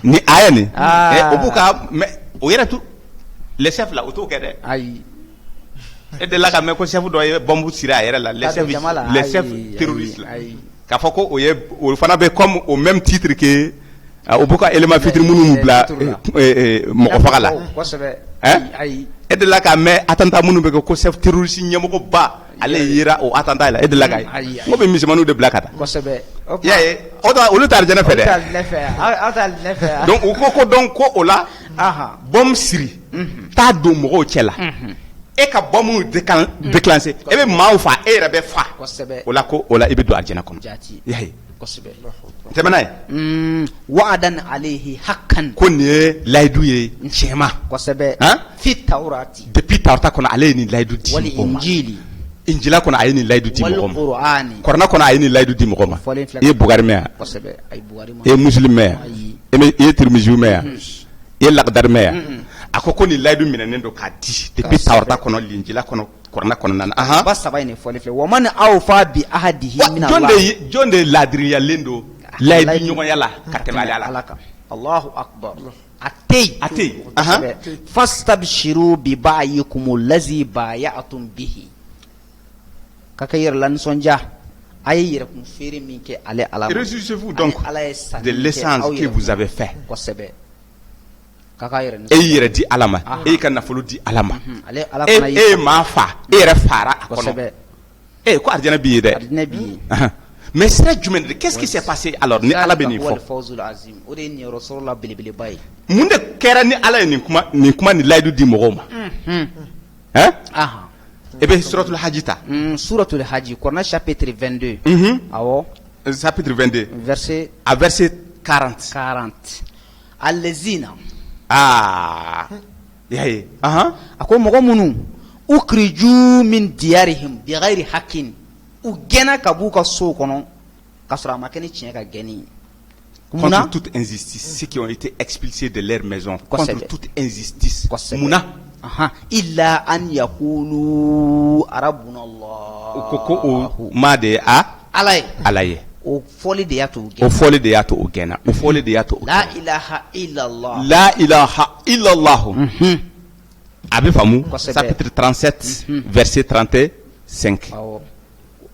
Ni aya ni obuka mais o yera tout les chefs là auto kede ayi et de là ka me ko chef do bombu sira yera là les chefs terroristes là ka foko o fana be comme au même titre que obuka élément fitri munu bla mo ko faka là ayi et de là ka me attentat munu be ko chef terroriste nyamo ko ba ale yira o attentat là et de là ka mo be mismanu de blakata ko sebe olu tar jana fede donc donc ko ola bom siri ta do mo cela e ka bom déclencher e be maaw fa e rebe fa ola ko ola ibe do aljana kono yayi temana wa'adan alayhi haqqan konne laydu ye chema fi tawrati depuis tawrata kono ale ni laydu di wal injili injila kono ayini laydu di mo qur'ani korna kono ayini laydu di mo ma e bugari me e muslim me e tirmizi me e laqdar me akoko ni laydu minenen do ka di depuis tawrata kono linjila kono kuranna kɔnɔna na aha ba saba in fɔli filɛ wa man awfa bi ahadihi min Allah jɔn de ladiriyalen don layidu ɲɔgɔnya la ka tɛmɛ ala kan Allahu akbar atei aha fastabshiru bi ba'yikum allazi bay'atum bihi kaka yɛrɛ la nisɔndiya a ye yɛrɛ kun feere min kɛ ale ala réjouissez-vous donc de l'essence que vous avez fait kosɛbɛ kaka yɛrɛ e yɛrɛ di ala ma e ka nafolo di ala ma ale ala fana e ma fa e yɛrɛ fara a kɔnɔ kosɛbɛ ko arijana b'i ye dɛ arijana b'i ye mais sira jumɛn de qu'est-ce qui s'est passé alors ni ala bɛ nin fɔ o de ye niyɔrɔ sɔrɔ la belebeleba ye mun de kɛra ni ala ye nin kuma ni layidu di mɔgɔw ma hein e bɛ suratul hajj ta suratul hajj Coran chapitre 22 awɔ chapitre 22 verset 40 allazina yaye a ko mɔgɔ minnu ukriju min diyarihim bighayri haqqin u gɛnna ka b'u ka sow kɔnɔ ka sɔrɔ a ma kɛ ni tiɲɛ ka gɛnni contre toute injustice ceux qui ont été expulsés de leur maison contre toute injustice munna illa an yaqulu rabbuna Allah ko ma de ala ye o fɔli de y'a to o fɔli de y'a to o gɛnna o fɔli de y'a to la ilaha illallah la ilaha illallah a bɛ faamu chapitre 37 verset 35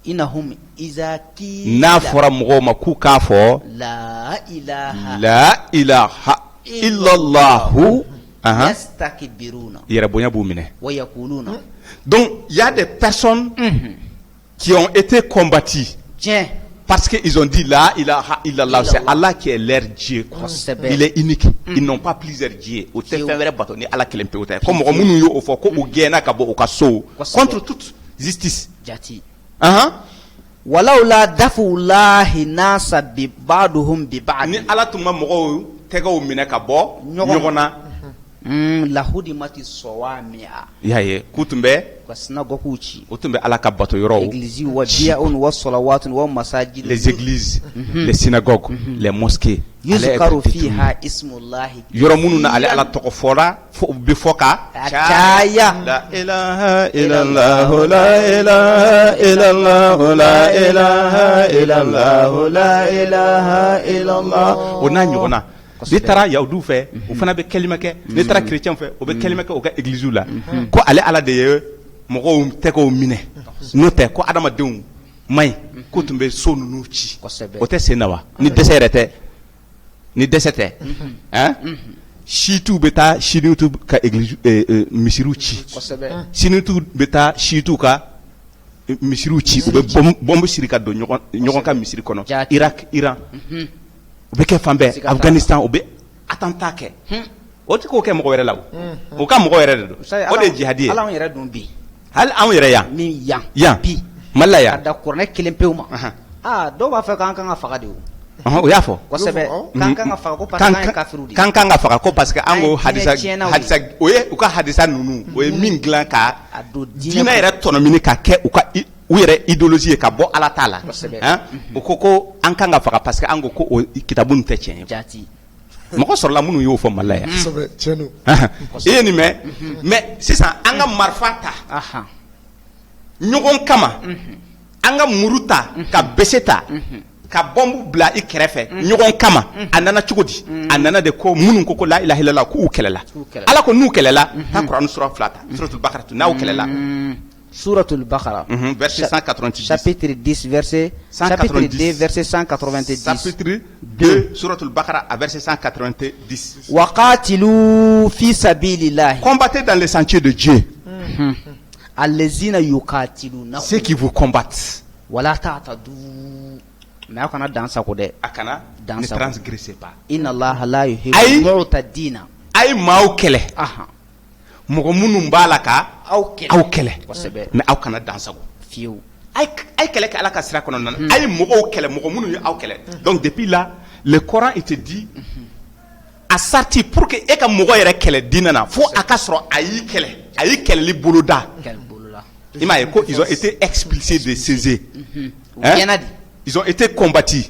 inahum iza qila n'a fɔra mɔgɔw ma k'u k'a fɔ la ilaha illallah yastakbiruna yɛrɛ bonya b'u minɛ wa yaquluna donc il y a des personnes qui ont été combattues parce que ils ont dit la ilaha illallah c'est Allah qui est leur Dieu il est unique ils n'ont pas plusieurs dieux o tɛ fɛn wɛrɛ bato ni ala kelen pewu tɛ ko mɔgɔ minnu y'o fɔ ko u gɛnna ka bɔ u ka sow contre toute justice jati walawla dafullahi nasa bi ba'duhum bi ba'd ni ala tun ma mɔgɔw tɛgɛw minɛ ka bɔ ɲɔgɔn na lahudimati sawami'a yaye k'u tun bɛ ka synagogue ci o tun bɛ ala ka bato yɔrɔw église wa bi'un wa salawatun wa masajid les églises les synagogues les mosquées yuzkaru fiha ismullahi yɔrɔ minnu na ale ala tɔgɔ fɔra bɛ fɔ ka caya la ilaha illallah la ilaha illallah la ilaha illallah la ilaha illallah o n'a ɲɔgɔnna n'i taara yahudiw fɛ o fana bɛ kɛlima kɛ n'i taara chrétien fɛ o bɛ kɛlima kɛ o ka église la ko ale ala de ye mɔgɔw tɛgɛw minɛ n'o tɛ ko adamadenw man ɲi ko tun bɛ so ninnu ci o tɛ sen na wa ni dɛsɛ yɛrɛ tɛ ni dɛsɛ tɛ siitiw bɛ taa siiniw ka église misiriw ci siiniw bɛ taa siitiw ka misiriw ci u bɛ bɔnbu siri ka don ɲɔgɔn ka misiri kɔnɔ Irak Iran u bɛ kɛ fan bɛɛ Afghanistan u bɛ attentat kɛ o tɛ k'o kɛ mɔgɔ wɛrɛ la o ka mɔgɔ yɛrɛ de don o de ye jihadi ye hali anw yɛrɛ dun bi hali anw yɛrɛ yan min yan bi Mali la yan ka da kuranɛ kelen pewu ma dɔw b'a fɛ k'an kan ka faga de o o y'a fɔ kosɛbɛ k'an kan ka faga ko parce que an ye kafiriw de ye k'an kan ka faga ko parce que an ko hadisa o ye u ka hadisa ninnu o ye min dilan ka diinɛ yɛrɛ tɔnɔmini ka kɛ u yɛrɛ idéologie ye ka bɔ ala t'a la o ko an kan ka faga parce que an ko o kitabu tɛ tiɲɛ ye mɔgɔ sɔrɔla minnu y'o fɔ Mali la yan i ye nin mɛn mais sisan an ka marifa ta ɲɔgɔn kama an ka muru ta ka bese ta ka bɔnbu bila i kɛrɛfɛ ɲɔgɔn kama a nana cogo di a nana de ko minnu ko la ilaha illallah k'u kɛlɛla ala ko n'u kɛlɛla ta Kurani sura 2 ta suratul Baqara n'aw kɛlɛla suratul Baqara verset 190 chapitre 10 verset 190 verset 190 chapitre 2 suratul Baqara à verset 190 waqatilu fi sabilillah combattez dans les sentiers de Dieu allazina yuqatiluna ceux qui vous combattent wala ta'tadu mais a kana dansago dɛ a kana ne transgressez pas inna allaha la yuhibbu mu'tadina ay maaw kɛlɛ mɔgɔ minnu b'a la ka aw kɛlɛ mais aw kana dansago fiyewu ay kɛlɛ kɛ ala ka sira kɔnɔna na ay mɔgɔw kɛlɛ mɔgɔ minnu ye aw kɛlɛ donc depuis là le Coran il te dit a sorti pour que e ka mɔgɔ yɛrɛ kɛlɛ diinɛ na fo a ka sɔrɔ a y'i kɛlɛli boloda i m'a ye ko ils ont été expulsés de César ils ont été combattus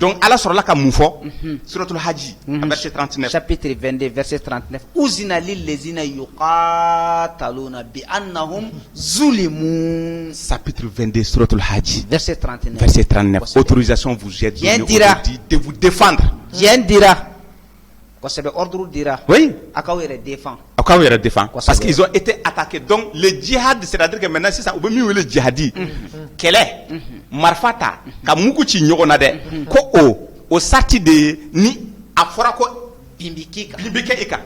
Donc Allah sɔrɔla ka mun fɔ suratul hajj verset 39 chapitre 22 verset 39 uzina lillezina yuqataluna bi annahum zulimu chapitre 22 suratul hajj verset 39 verset 39 autorisation vous est donnée aujourd'hui de vous défendre Dieu dira kosɛbɛ ordre dira oui akaw yɛrɛ défend akaw yɛrɛ défend parce qu'ils ont été attaqués donc le djihad c'est-à-dire que maintenant sisan u bɛ min wele djihadi kɛlɛ marifa ta ka mugu ci ɲɔgɔn na dɛ ko o sarti de ye ni a fɔra ko bin bɛ kɛ i kan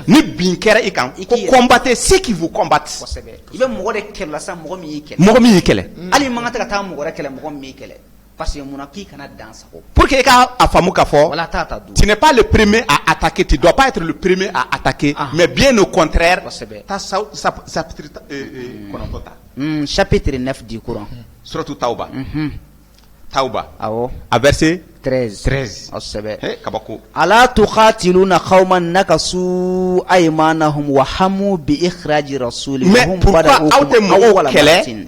ni bin kɛra i kan ko combattez ceux qui vous combattent kosɛbɛ i bɛ mɔgɔ de kɛlɛ sa mɔgɔ min y'i kɛlɛ mɔgɔ min y'i kɛlɛ hali man kan tɛ ka taa mɔgɔ wɛrɛ kɛlɛ mɔgɔ min y'i kɛlɛ parce que mun na k'i kana dan sago pour que i ka a faamu k'a fɔ wala ta du tu n'es pas le premier à attaquer tu dois pas être le premier à attaquer mais bien au contraire ta chapitre kɔnɔntɔn ta chapitre 9 du Coran suratu tauba tauba awɔ a verset 13 kosɛbɛ kabako ala tuqatiluna qauman nakasu aymanahum wa hamu bi ikhraji rasulihim mais pourquoi aw tɛ mɔgɔw kɛlɛ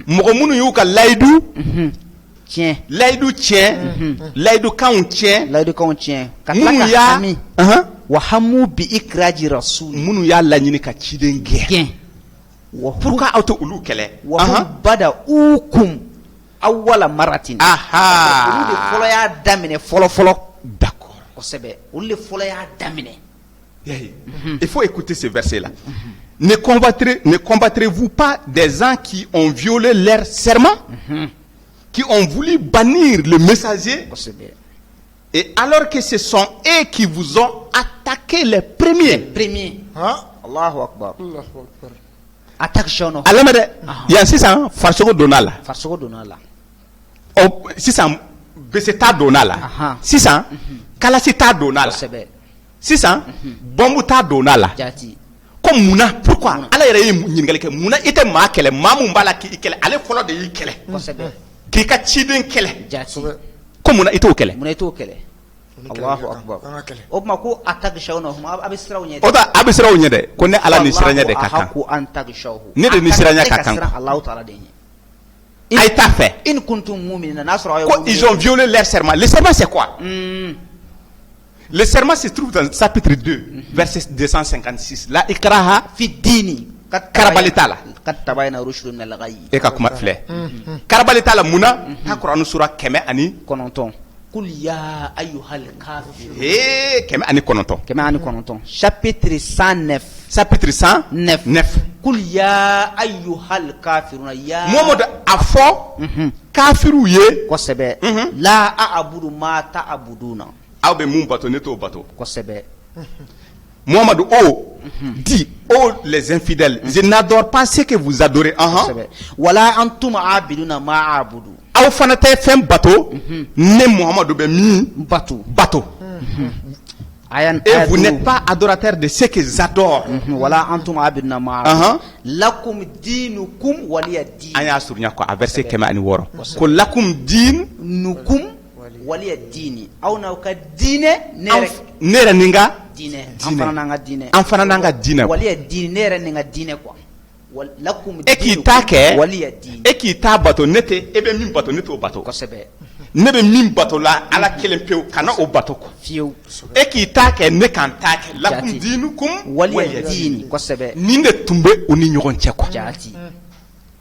mɔgɔ minnu y'u ka layidu tiɲɛ layidu tiɲɛ layidukanw tiɲɛ ka tila ka hami wa hamu bi ikhraji rasulihim minnu y'a laɲini ka ciden gɛn pourquoi aw tɛ olu kɛlɛ wa hum bada'ukum awwala maratin olu de fɔlɔ y'a daminɛ fɔlɔ d'accord kosɛbɛ olu de fɔlɔ y'a daminɛ il faut écouter ce verset là ne combattrez-vous pas des gens qui ont violé leur serment qui ont voulu bannir le messager et alors que ce sont eux qui vous ont attaqué les premiers Allahu akbar attaque shono alamade yan sisan farsogo donna la sisan bese t'a donna la sisan kalasi t'a donna la sisan bombu t'a donna la ko munna pourquoi ala yɛrɛ ye ɲininkali kɛ munna i tɛ maa kɛlɛ maa mun b'a la k'i kɛlɛ ale fɔlɔ de y'i kɛlɛ k'i ka ciden kɛlɛ ko munna i t'o kɛlɛ Allahu akbar o kuma ko attaque shono a bɛ siraw ɲɛ a bɛ siraw ɲɛ dɛ ko ne ala ni sira ɲɛ de ka kan ne de ni sira ɲɛ ka kan a ye t'a fɛ in kuntum mu'minina n'a sɔrɔ ko ils ont violé leur serment le serment c'est quoi le serment se trouve dans chapitre 2 verset 256 la ikraha fi dini karabali t'a la kat tabayna rushdu min al-ghayy e ka kuma filɛ karabali t'a la munna ta Kuranu sura 109 Kul ya ayyuhal kafir. 109. Chapitre 109. Chapitre 109. Kul ya ayyuhal kafiruna ya. Muhammad afo kafiru ye. Kosɛbɛ. La a'budu ma ta'buduna. Aw bɛ mun bato ne t'o bato. Kosɛbɛ. Muhammad dit les infidèles, je n'adore pas ce que vous adorez. Wala antum a'biduna ma a'budu. Aw fana tɛ fɛn bato ne Muhammadu bɛ min bato. Et vous n'êtes pas adorateur de ce que j'adore. Wala antum a'biduna ma a'budu. Lakum dinukum waliya din. An y'a surunya quoi à verset 106. Ko lakum dinukum waliya dini. Aw n'aw ka diinɛ ne yɛrɛ ni n ka diinɛ. An fana n'an ka diinɛ. An fana n'an ka diinɛ. Waliya diini ne yɛrɛ ni n ka diinɛ quoi. E k'i ta kɛ e k'i ta bato ne tɛ e bɛ min bato ne t'o bato ne bɛ min bato la ala kelen pewu kana o bato kɔ fiyewu e k'i ta kɛ ne kan ta kɛ lakum dinukum waliya diini nin de tun bɛ u ni ɲɔgɔn cɛ quoi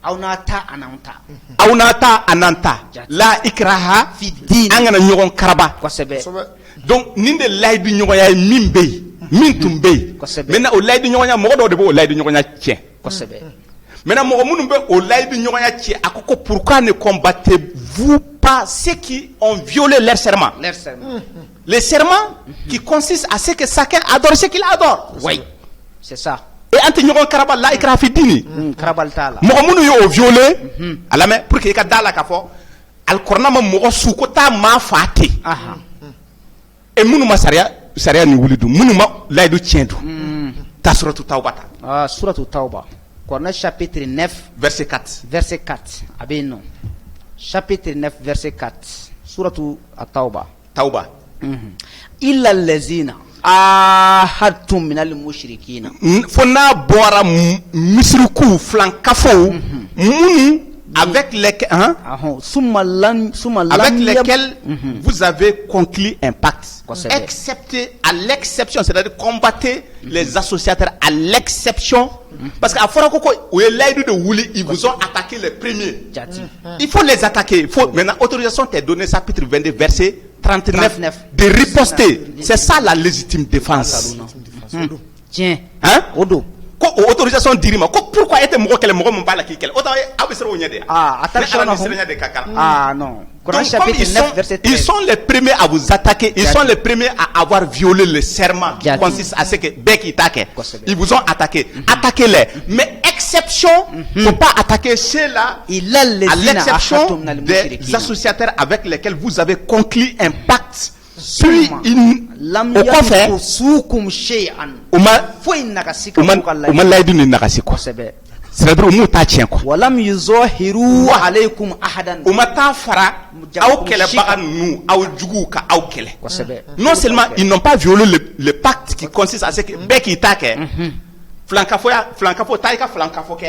aw n'a ta an'an ta aw n'a ta an'an ta la ikraha fi din an kana ɲɔgɔn karaba donc nin de layidu ɲɔgɔnya ye min bɛ yen min tun bɛ yen maintenant o layidu ɲɔgɔnya mɔgɔ dɔw de b'o layidu ɲɔgɔnya tiɲɛ. Maintenant mɔgɔ minnu bɛ o layidu ɲɔgɔnya tiɲɛ a ko ko pourquoi ne combattez-vous pas ceux qui ont violé leur serment. Le serment qui consiste à ce que chacun adore ce qu'il adore. Oui, c'est ça. Et an tɛ ɲɔgɔn karaba la ikraha fi dini. Karabali t'a la. Mɔgɔ minnu y'o violé a lamɛn pour que i ka da la k'a fɔ alikɔrɔna ma mɔgɔ su ko taa maa fa ten. Et minnu ma sariya ni wuli dun minnu ma layidu tiɲɛ dun. Ta suratu tauba ta. Suratu tauba. Corne chapitre 9 verset 4. Verset 4. Abe non. Chapitre 9 verset 4. Suratu tauba. Tauba. Illa allazina ahadtum minal mushrikina. Fo n'a bɔra misiriku filankafow minnu avec lesquels, hein, avec lesquels vous avez conclu un pacte, excepté à l'exception, c'est-à-dire combattez les associateurs à l'exception, parce qu'à Forakoko, où est l'aide de Wouli, ils vous ont attaqué les premiers. Il faut les attaquer. Maintenant, autorisation t'est donnée, chapitre 22, verset 39, de riposter. C'est ça la légitime défense. Tiens, hein? Odo. Autorisation dirima. Pourquoi est-ce que non. Ils sont les premiers à vous attaquer. Ils sont les premiers à avoir violé le serment qui consiste à ce que ils vous ont attaqué. Attaquez-les. Mais exception, faut pas attaquer ceux-là à l'exception des associateurs avec lesquels vous avez conclu un pacte. Puis au contraire, c'est-à-dire mu ta tiɲɛ quoi. Walam yuzahiru alaykum ahadan. Umata fara aw kɛlɛbaga ninnu aw juguw ka aw kɛlɛ. Non seulement ils n'ont pas violé le pacte qui consiste à ce que bɛɛ k'i ta kɛ. Flankafo ta i ka flankafo kɛ.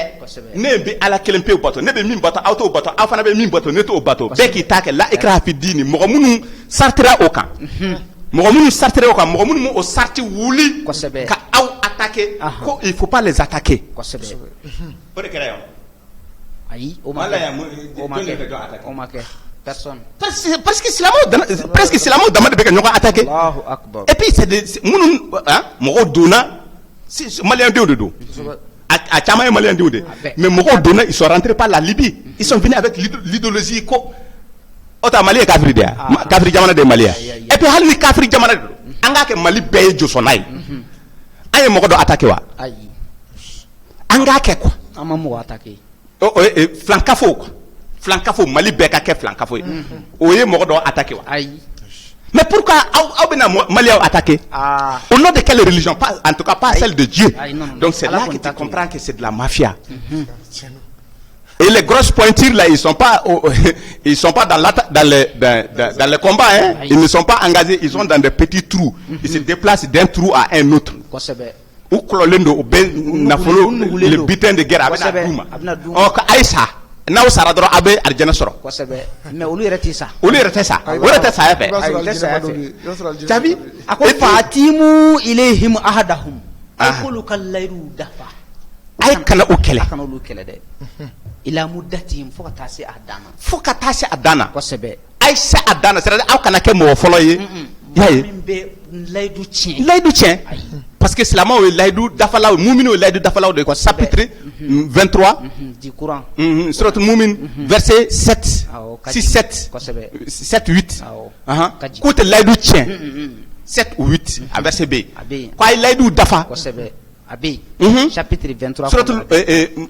Ne bɛ ala kelen pewu bato, ne bɛ min bato aw t'o bato, aw fana bɛ min bato ne t'o bato. Bɛɛ k'i ta kɛ la ikraha fi diini mɔgɔ minnu sartira o kan. Mɔgɔ minnu sartira o kan, mɔgɔ minnu o sarti wuli ka aw attaquer. Ko il faut pas les attaquer. Aïe, personne. Parce que presque c'est la mot d'amade beka ñoko attaquer. Allahu Akbar. Et puis c'est des munun hein mo dona si malien de do. A chama malien de. Mais mo dona ils sont rentrés par la Libye. Ils sont venus avec l'idéologie ko ota Mali kafri dia. Kafri jamana de Mali. Et puis halni kafri jamana anga ke Mali be josonay. Aye mo do attaquer wa. Aïe. Anga ke quoi? Amamu attaquer. Flankafo quoi. Flankafo Mali beka ke flankafo. Oye mo do attaquer wa. Aïe. Mais pourquoi Mali a attaqué? Au nom de quelle religion? Pas, en tout cas pas celle de Dieu. Non. Donc c'est là que tu comprends que c'est de la mafia. Et les grosses pointures là, ils sont pas dans les combats, hein. Ils ne sont pas engagés, ils sont dans des petits trous. Ils se déplacent d'un trou à un autre. Ou Kololendo, le butin de guerre avec la Douma. Oh, Aïssa. N'aw sara dɔrɔn a bɛ arijana sɔrɔ. Mais olu yɛrɛ tɛ sa. Olu yɛrɛ tɛ sa. O yɛrɛ tɛ saya fɛ. Jabi. A ko fatimu ilayhim ahadahum. Ay k'olu ka layidu dafa. A ye kana o kɛlɛ. A kana olu kɛlɛ dɛ. Ila muddatihim fo ka taa se a dan na. Fo ka taa se a dan na. Kosɛbɛ. A ye se a dan na c'est-à-dire aw kana kɛ mɔgɔ fɔlɔ ye. Y'a ye. Min bɛ layidu tiɲɛ. Layidu tiɲɛ. Parce que silamɛw ye layidu dafalaw muuminu ye layidu dafalaw de quoi chapitre 23 du Coran surat Mumin verset 7 6 7 8 ko tɛ layidu tiɲɛ 7 ou 8 a verset B ko a ye layidu dafa chapitre 23 surat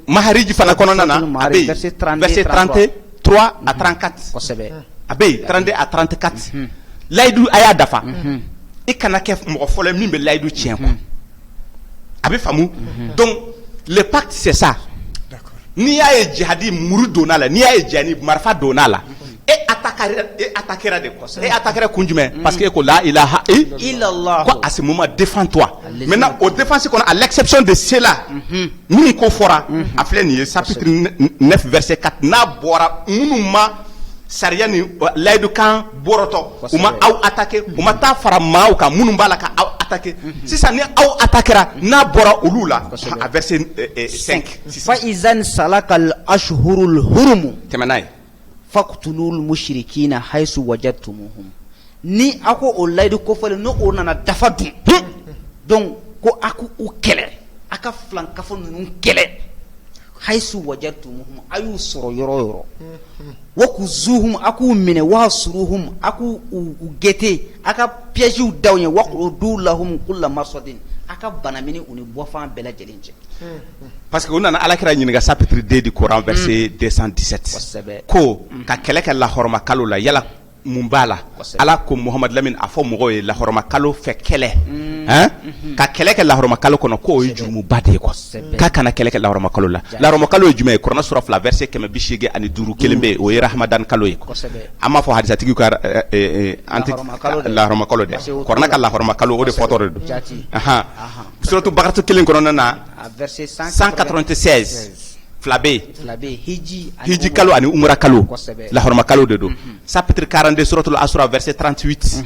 Maharij fana kɔnɔna na a bɛ verset 33 à 34 a bɛ 32 à 34 layidu a y'a dafa i kana kɛ mɔgɔ fɔlɔ min bɛ layidu tiɲɛ quoi a bɛ faamu donc le pacte c'est ça n'i y'a ye jihadi muru donna la n'i y'a ye jihadi marifa donna la e attaquera de quoi e attaquera kun jumɛn parce que ko la ilaha illallah ko à ce moment défends-toi maintenant au défense qu'on a à l'exception de cela minnu ko fɔra a filɛ nin ye chapitre 9 verset 4 n'a bɔra minnu ma sariya ni layidu kan bɔrɔtɔ u ma aw attaquer u ma taa fara maaw kan minnu b'a la ka aw attaquer sisan ni aw attaquera n'a bɔra olu la a verset 5 fa izan salakal ashhurul hurum tɛmɛ n'a ye faqtulul mushrikina haysu wajadtumuhum ni ako o layidu kofɔlen no o nana dafa dun donc ko ako u kɛlɛ a ka filankafo ninnu kɛlɛ haysu wajadtumuhum a y'u sɔrɔ yɔrɔ o yɔrɔ wakuzuhum aku minɛ wahsuruhum aku u gete aka pièges daw ɲɛ waqudu lahum kulla marsadin aka banamini uni bɔfan bɛɛ lajɛlen cɛ parce que on nana alakira ɲininka chapitre 2 du Coran verset 217 ko ka kɛlɛ kɛ lahɔrɔma kalo la yala mun b'a la ala ko Muhamadu Lamine a fɔ mɔgɔw ye lahɔrɔma kalo fɛ kɛlɛ hein ka kɛlɛ kɛ lahɔrɔma kalo kɔnɔ ko o ye jurumuba de ye quoi k'a kana kɛlɛ kɛ lahɔrɔma kalo la lahɔrɔma kalo ye jumɛn ye Kuranɛ sura 2 verset 185 kelen bɛ o ye Ramadan kalo ye an m'a fɔ hadisatigiw ka lahɔrɔma kalo dɛ Kuranɛ ka lahɔrɔma kalo o de fɔtɔ de don suratu Bakara kelen kɔnɔna na verset 196 flabe hiji kalo ani umra kalo Kosɛbɛ. la horma kalo de do chapitre 42 suratul asra verset 38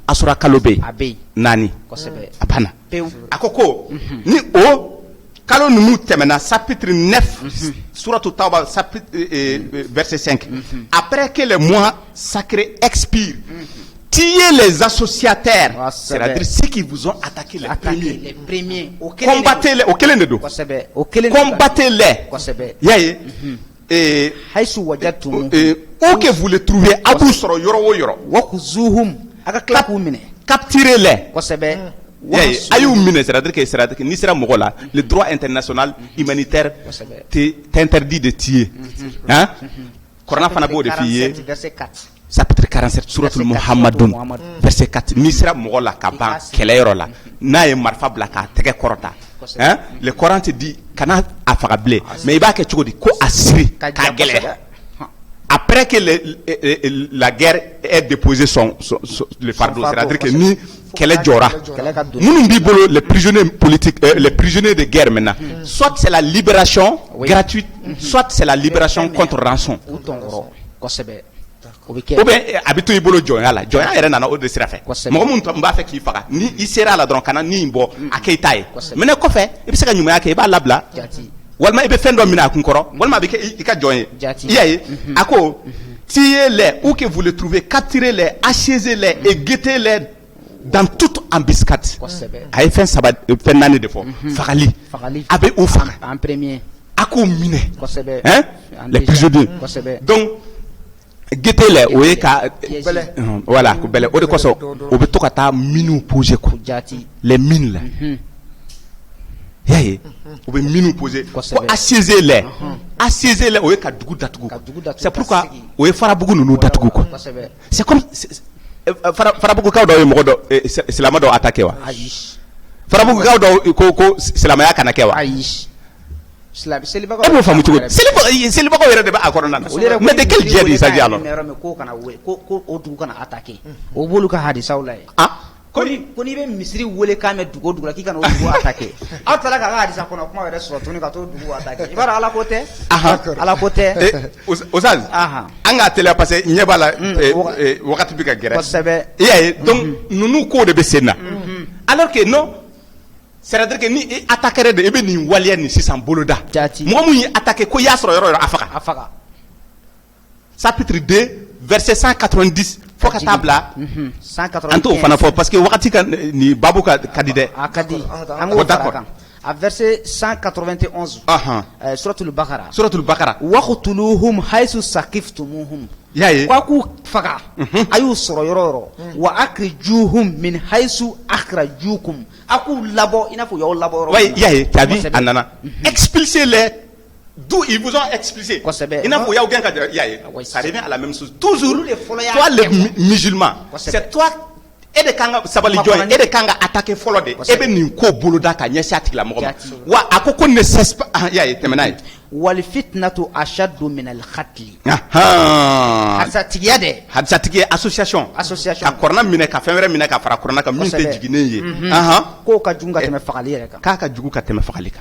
asra kalo be abe nani kosɛbɛ abana pew akoko ni o kalo numu tɛmɛna chapitre 9 suratul tauba chapitre verset 5 après que les mois sacrés expirent tuez les associataires, c'est-à-dire ceux qui vous ont attaqué les premiers. Combattez-les. Combattez-les. Et où que vous les trouvez, capturez-les. C'est-à-dire que ni sera mogola, le droit international humanitaire t'interdit de tuer. Hein? Corona fanabo de filles. Chapitre 47 suratul Muhammadun verset 4 Nisra mogola kaba keleyoro la na ye marfa bla ka tege korota hein le Coran te dit kana afagable mais il va que tu dis ko asiri ka gele après que la guerre ait déposé le fardeau, c'est-à-dire que ni kele jora nous bibolo les prisonniers politiques les prisonniers de guerre maintenant soit c'est la libération gratuite soit c'est la libération contre rançon ou bien habito ibolo joya yɛrɛ nana o de sira fɛ mɔgɔ mun b'a fɛ k'i faga ni i sera la dɔrɔn kana ni bɔ a kɛ i ta ye mais ne kɔfɛ i bɛ se ka ɲumanya kɛ i b'a labila walima i bɛ fɛn dɔ minɛ a kun kɔrɔ walima a bɛ kɛ i ka jɔn ye i y'a ye a ko tuez-les où que vous les trouvez capturez-les achetez-les et guettez-les dans toute embuscade a ye fɛn saba fɛn naani de fɔ fagali a bɛ o faga en premier a k'o minɛ hein les prisonniers donc guettez-les o ye ka voilà ko bɛlɛ o de kosɔn o bɛ to ka taa minu poser ko les mines là yaye o bɛ minu poser ko assiégez-les assiégez-les o ye ka dugu datugu c'est pourquoi o ye farabugu ninnu datugu ko c'est comme farabugukaw dɔw ye mɔgɔ dɔ silamɛ dɔw attaqué wa farabugukaw dɔw ko silamɛya kana kɛ wa selibagaw b'o faamu cogo di selibagaw yɛrɛ de b'a kɔnɔna na mais de quel dieu il s'agit alors ko kana ko o dugu kana attaquer o b'olu ka hadisaw la ye ko ni bɛ misiri wele k'a mɛn dugu o dugu la k'i kana o dugu attaquer aw taara k'a ka hadisa kɔnɔ kuma yɛrɛ sɔrɔ tuguni ka t'o dugu attaquer i b'a dɔn ala ko tɛ ala ko tɛ Oustaz an k'a teliya parce que ɲɛ b'a la wagati bɛ ka gɛrɛ kosɛbɛ i y'a ye donc ninnu ko de bɛ sen na alors que non c'est-à-dire que ni attaquer de i bɛ nin waleya nin sisan boloda mɔgɔ mun y'i attaquer ko i y'a sɔrɔ yɔrɔ o yɔrɔ a faga chapitre 2 verset 190 fo ka taa bila 195 an t'o fana fɔ parce que wagati ka ni babu ka di dɛ a ka di an k'o fara kan a verset 191 suratul Baqara waqtuluhum haythu saqiftumuhum yaye kwa ku faga ayu sɔrɔ yɔrɔ yɔrɔ wa akhrijuhum min haythu akhrajukum aku labo ina fo y'aw labɔ yɔrɔ ouais yaye t'as vu a nana expulser les d'où ils vous ont expulsé il n'a pas aucun cas ça revient à la même chose toujours toi les musulmans c'est toi et de kanga sabali joy et de kanga attaquer follow de e be nin ko boloda ka nyesi atigla mo wa akoko ne cesse pas temenai wal fitnatu ashaddu min al qatl hadsatiye association ka korna mine ka fenwere mine ka fara korna ka min te jigine ye ko ka junga teme fagali yere ka jugu ka teme fagali ka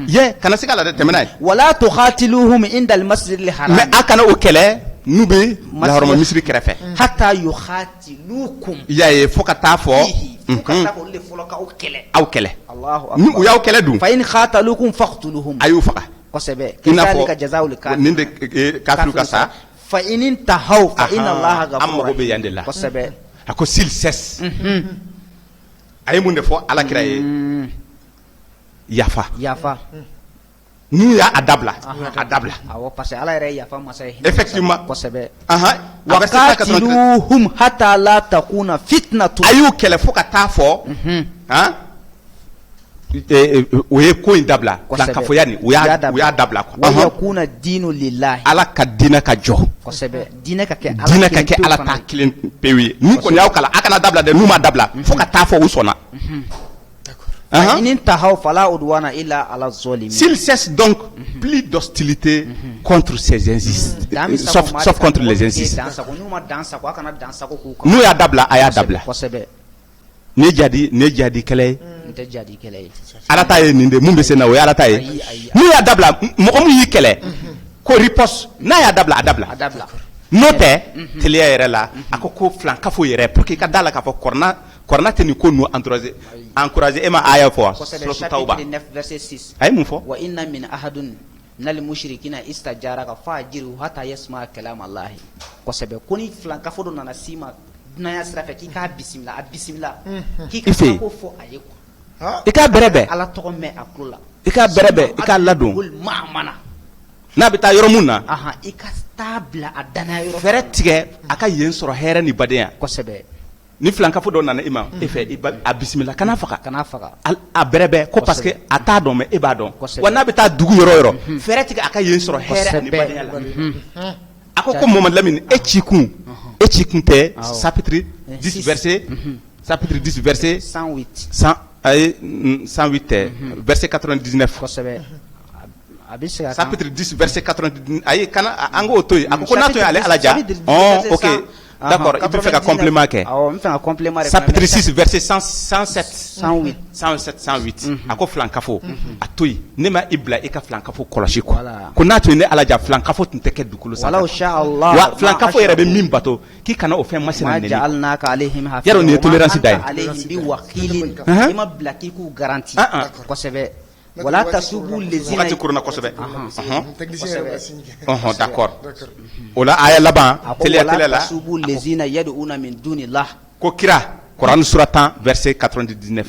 ye kana sigala de temenai wala tuqatiluhum inda al masjid al haram mais akana o kele nube la horma misri kɛrɛfɛ hatta yukhatilukum yaye fo ka taa fɔ aw kɛlɛ ni u y'aw kɛlɛ dun fa in khatalukum faqtuluhum ayu faga kosɛbɛ kadhalika jazaa'ul kafir nin de kafiru ka sa fa in tahaw fa inna allaha ghafurur rahim be yande la kosɛbɛ a ko s'il cesse ayi mun de fɔ ala kira ye yafa n'u y'a dabila awɔ parce que ala yɛrɛ yafa masa ye effectivement kosɛbɛ wa qatiluhum hatta la takuna fitnatu a y'u kɛlɛ fo ka taa fɔ o ye ko in dabila filankafoya nin u y'a dabila wa yakuna diinu lillahi ala ka diinɛ ka jɔ kosɛbɛ diinɛ ka kɛ ala ta kelen pewu ye n'u kɔni y'aw kalan a kana dabila dɛ n'u ma dabila fo ka taa fɔ u sɔnna. S'il cesse donc plus d'hostilité contre ces insistes, sauf contre les insistes. Nous y'a dabla, aya dabla. Ne jadi kele tɛ jadi kɛlɛ ye ala ta ye nin de mun bɛ se na o ye ala ta ye n'u y'a dabila mɔgɔ min y'i kɛlɛ ko riposte n'a y'a dabila a dabila n'o tɛ teliya yɛrɛ la a ko filankafo yɛrɛ pour que i ka da la k'a fɔ kɔrɔna tɛ nin ko ninnu encourager e ma aya fɔ wa suratu tawba verset 6 a ye mun fɔ wa inna min ahadun nal mushrikina istajaraka fajiru hatta yasma kalam Allah kosɛbɛ ko ni filankafo dɔ nana s'i ma dunanya sira fɛ k'i k'a bisimila a bisimila k'i ka ko fɔ a ye quoi i k'a bɛrɛbɛn ala tɔgɔ mɛn a tulo la i k'a bɛrɛbɛn i k'a ladon n'a bɛ taa yɔrɔ mun na i ka taa bila a danaya yɔrɔ fɛrɛ tigɛ a ka yen sɔrɔ hɛrɛ ni badenya kosɛbɛ ni filankafo dɔ nana e ma e fɛ a bisimila kana faga a bɛrɛbɛn ko parce que a t'a dɔn mais e b'a dɔn wa n'a bɛ taa dugu yɔrɔ yɔrɔ fɛrɛ tigɛ a ka yen sɔrɔ hɛrɛ ni badenya la a ko Mamadu Lamini e ci kun tɛ chapitre 10 verset chapitre 10 verset 108 tɛ verset 99 kosɛbɛ chapitre 10 verset 99 ayi kana an k'o to yen a ko n'a to yen ale alaja ok d'accord i bɛ fɛ ka complément kɛ chapitre 6 verset 107 a ko filankafo a to yen ne ma i bila i ka filankafo kɔlɔsi ko n'a to yen ne alaja filankafo tun tɛ kɛ dugukolo sanfɛ wa filankafo yɛrɛ bɛ min bato k'i kana o fɛn masina nɛni yarɔ nin ye tolérance da ye i ma bila k'i k'u garanti kosɛbɛ wala tasubu lezina wakati kuruna kosɛbɛ d'accord o la aya laban teliya la tasubu lezina yad'una min dunillah ko kira Coran sura 10 verset 99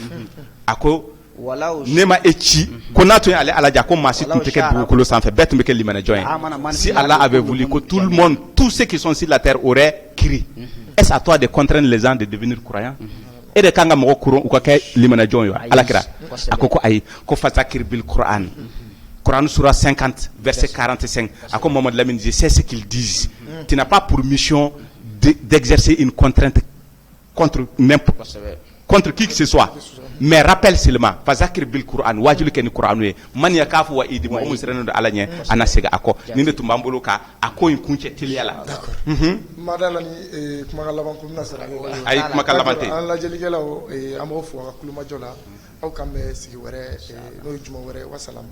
a ko ne ma e ci ko n'a tun ye ale alaja ko maa si tun tɛ kɛ dugukolo sanfɛ bɛɛ tun bɛ kɛ limanɛjɔn ye si Allah avait voulu que tout le monde tous ceux qui sont sur la terre auraient crié est-ce à toi de contraindre les gens de devenir croyants e de kan ka mɔgɔ koron u ka kɛ limanɛjɔn ye alakira a ko ayi ko fasakir bil Qur'an Coran sura 50 verset 45 a ko Mamadu Lamine je sais ce qu'ils disent tu n'as pas pour mission d'exercer une contrainte contre qui que ce soit mais rappelle seulement fasakir bil Qur'an wajulu kɛ ni Qur'an ye man ya kafu wa idi mɔgɔ min sirannen don ala ɲɛ ana segin a kɔ nin de tun b'an bolo ka a ko in kuncɛ teliya la madala ni kumakan laban ko bɛna sara ayi kumakan laban tɛ an lajɛlikɛlaw an b'aw fo a ka kulumajɔ la aw kan bɛ sigi wɛrɛ n'o ye juma wɛrɛ wasalam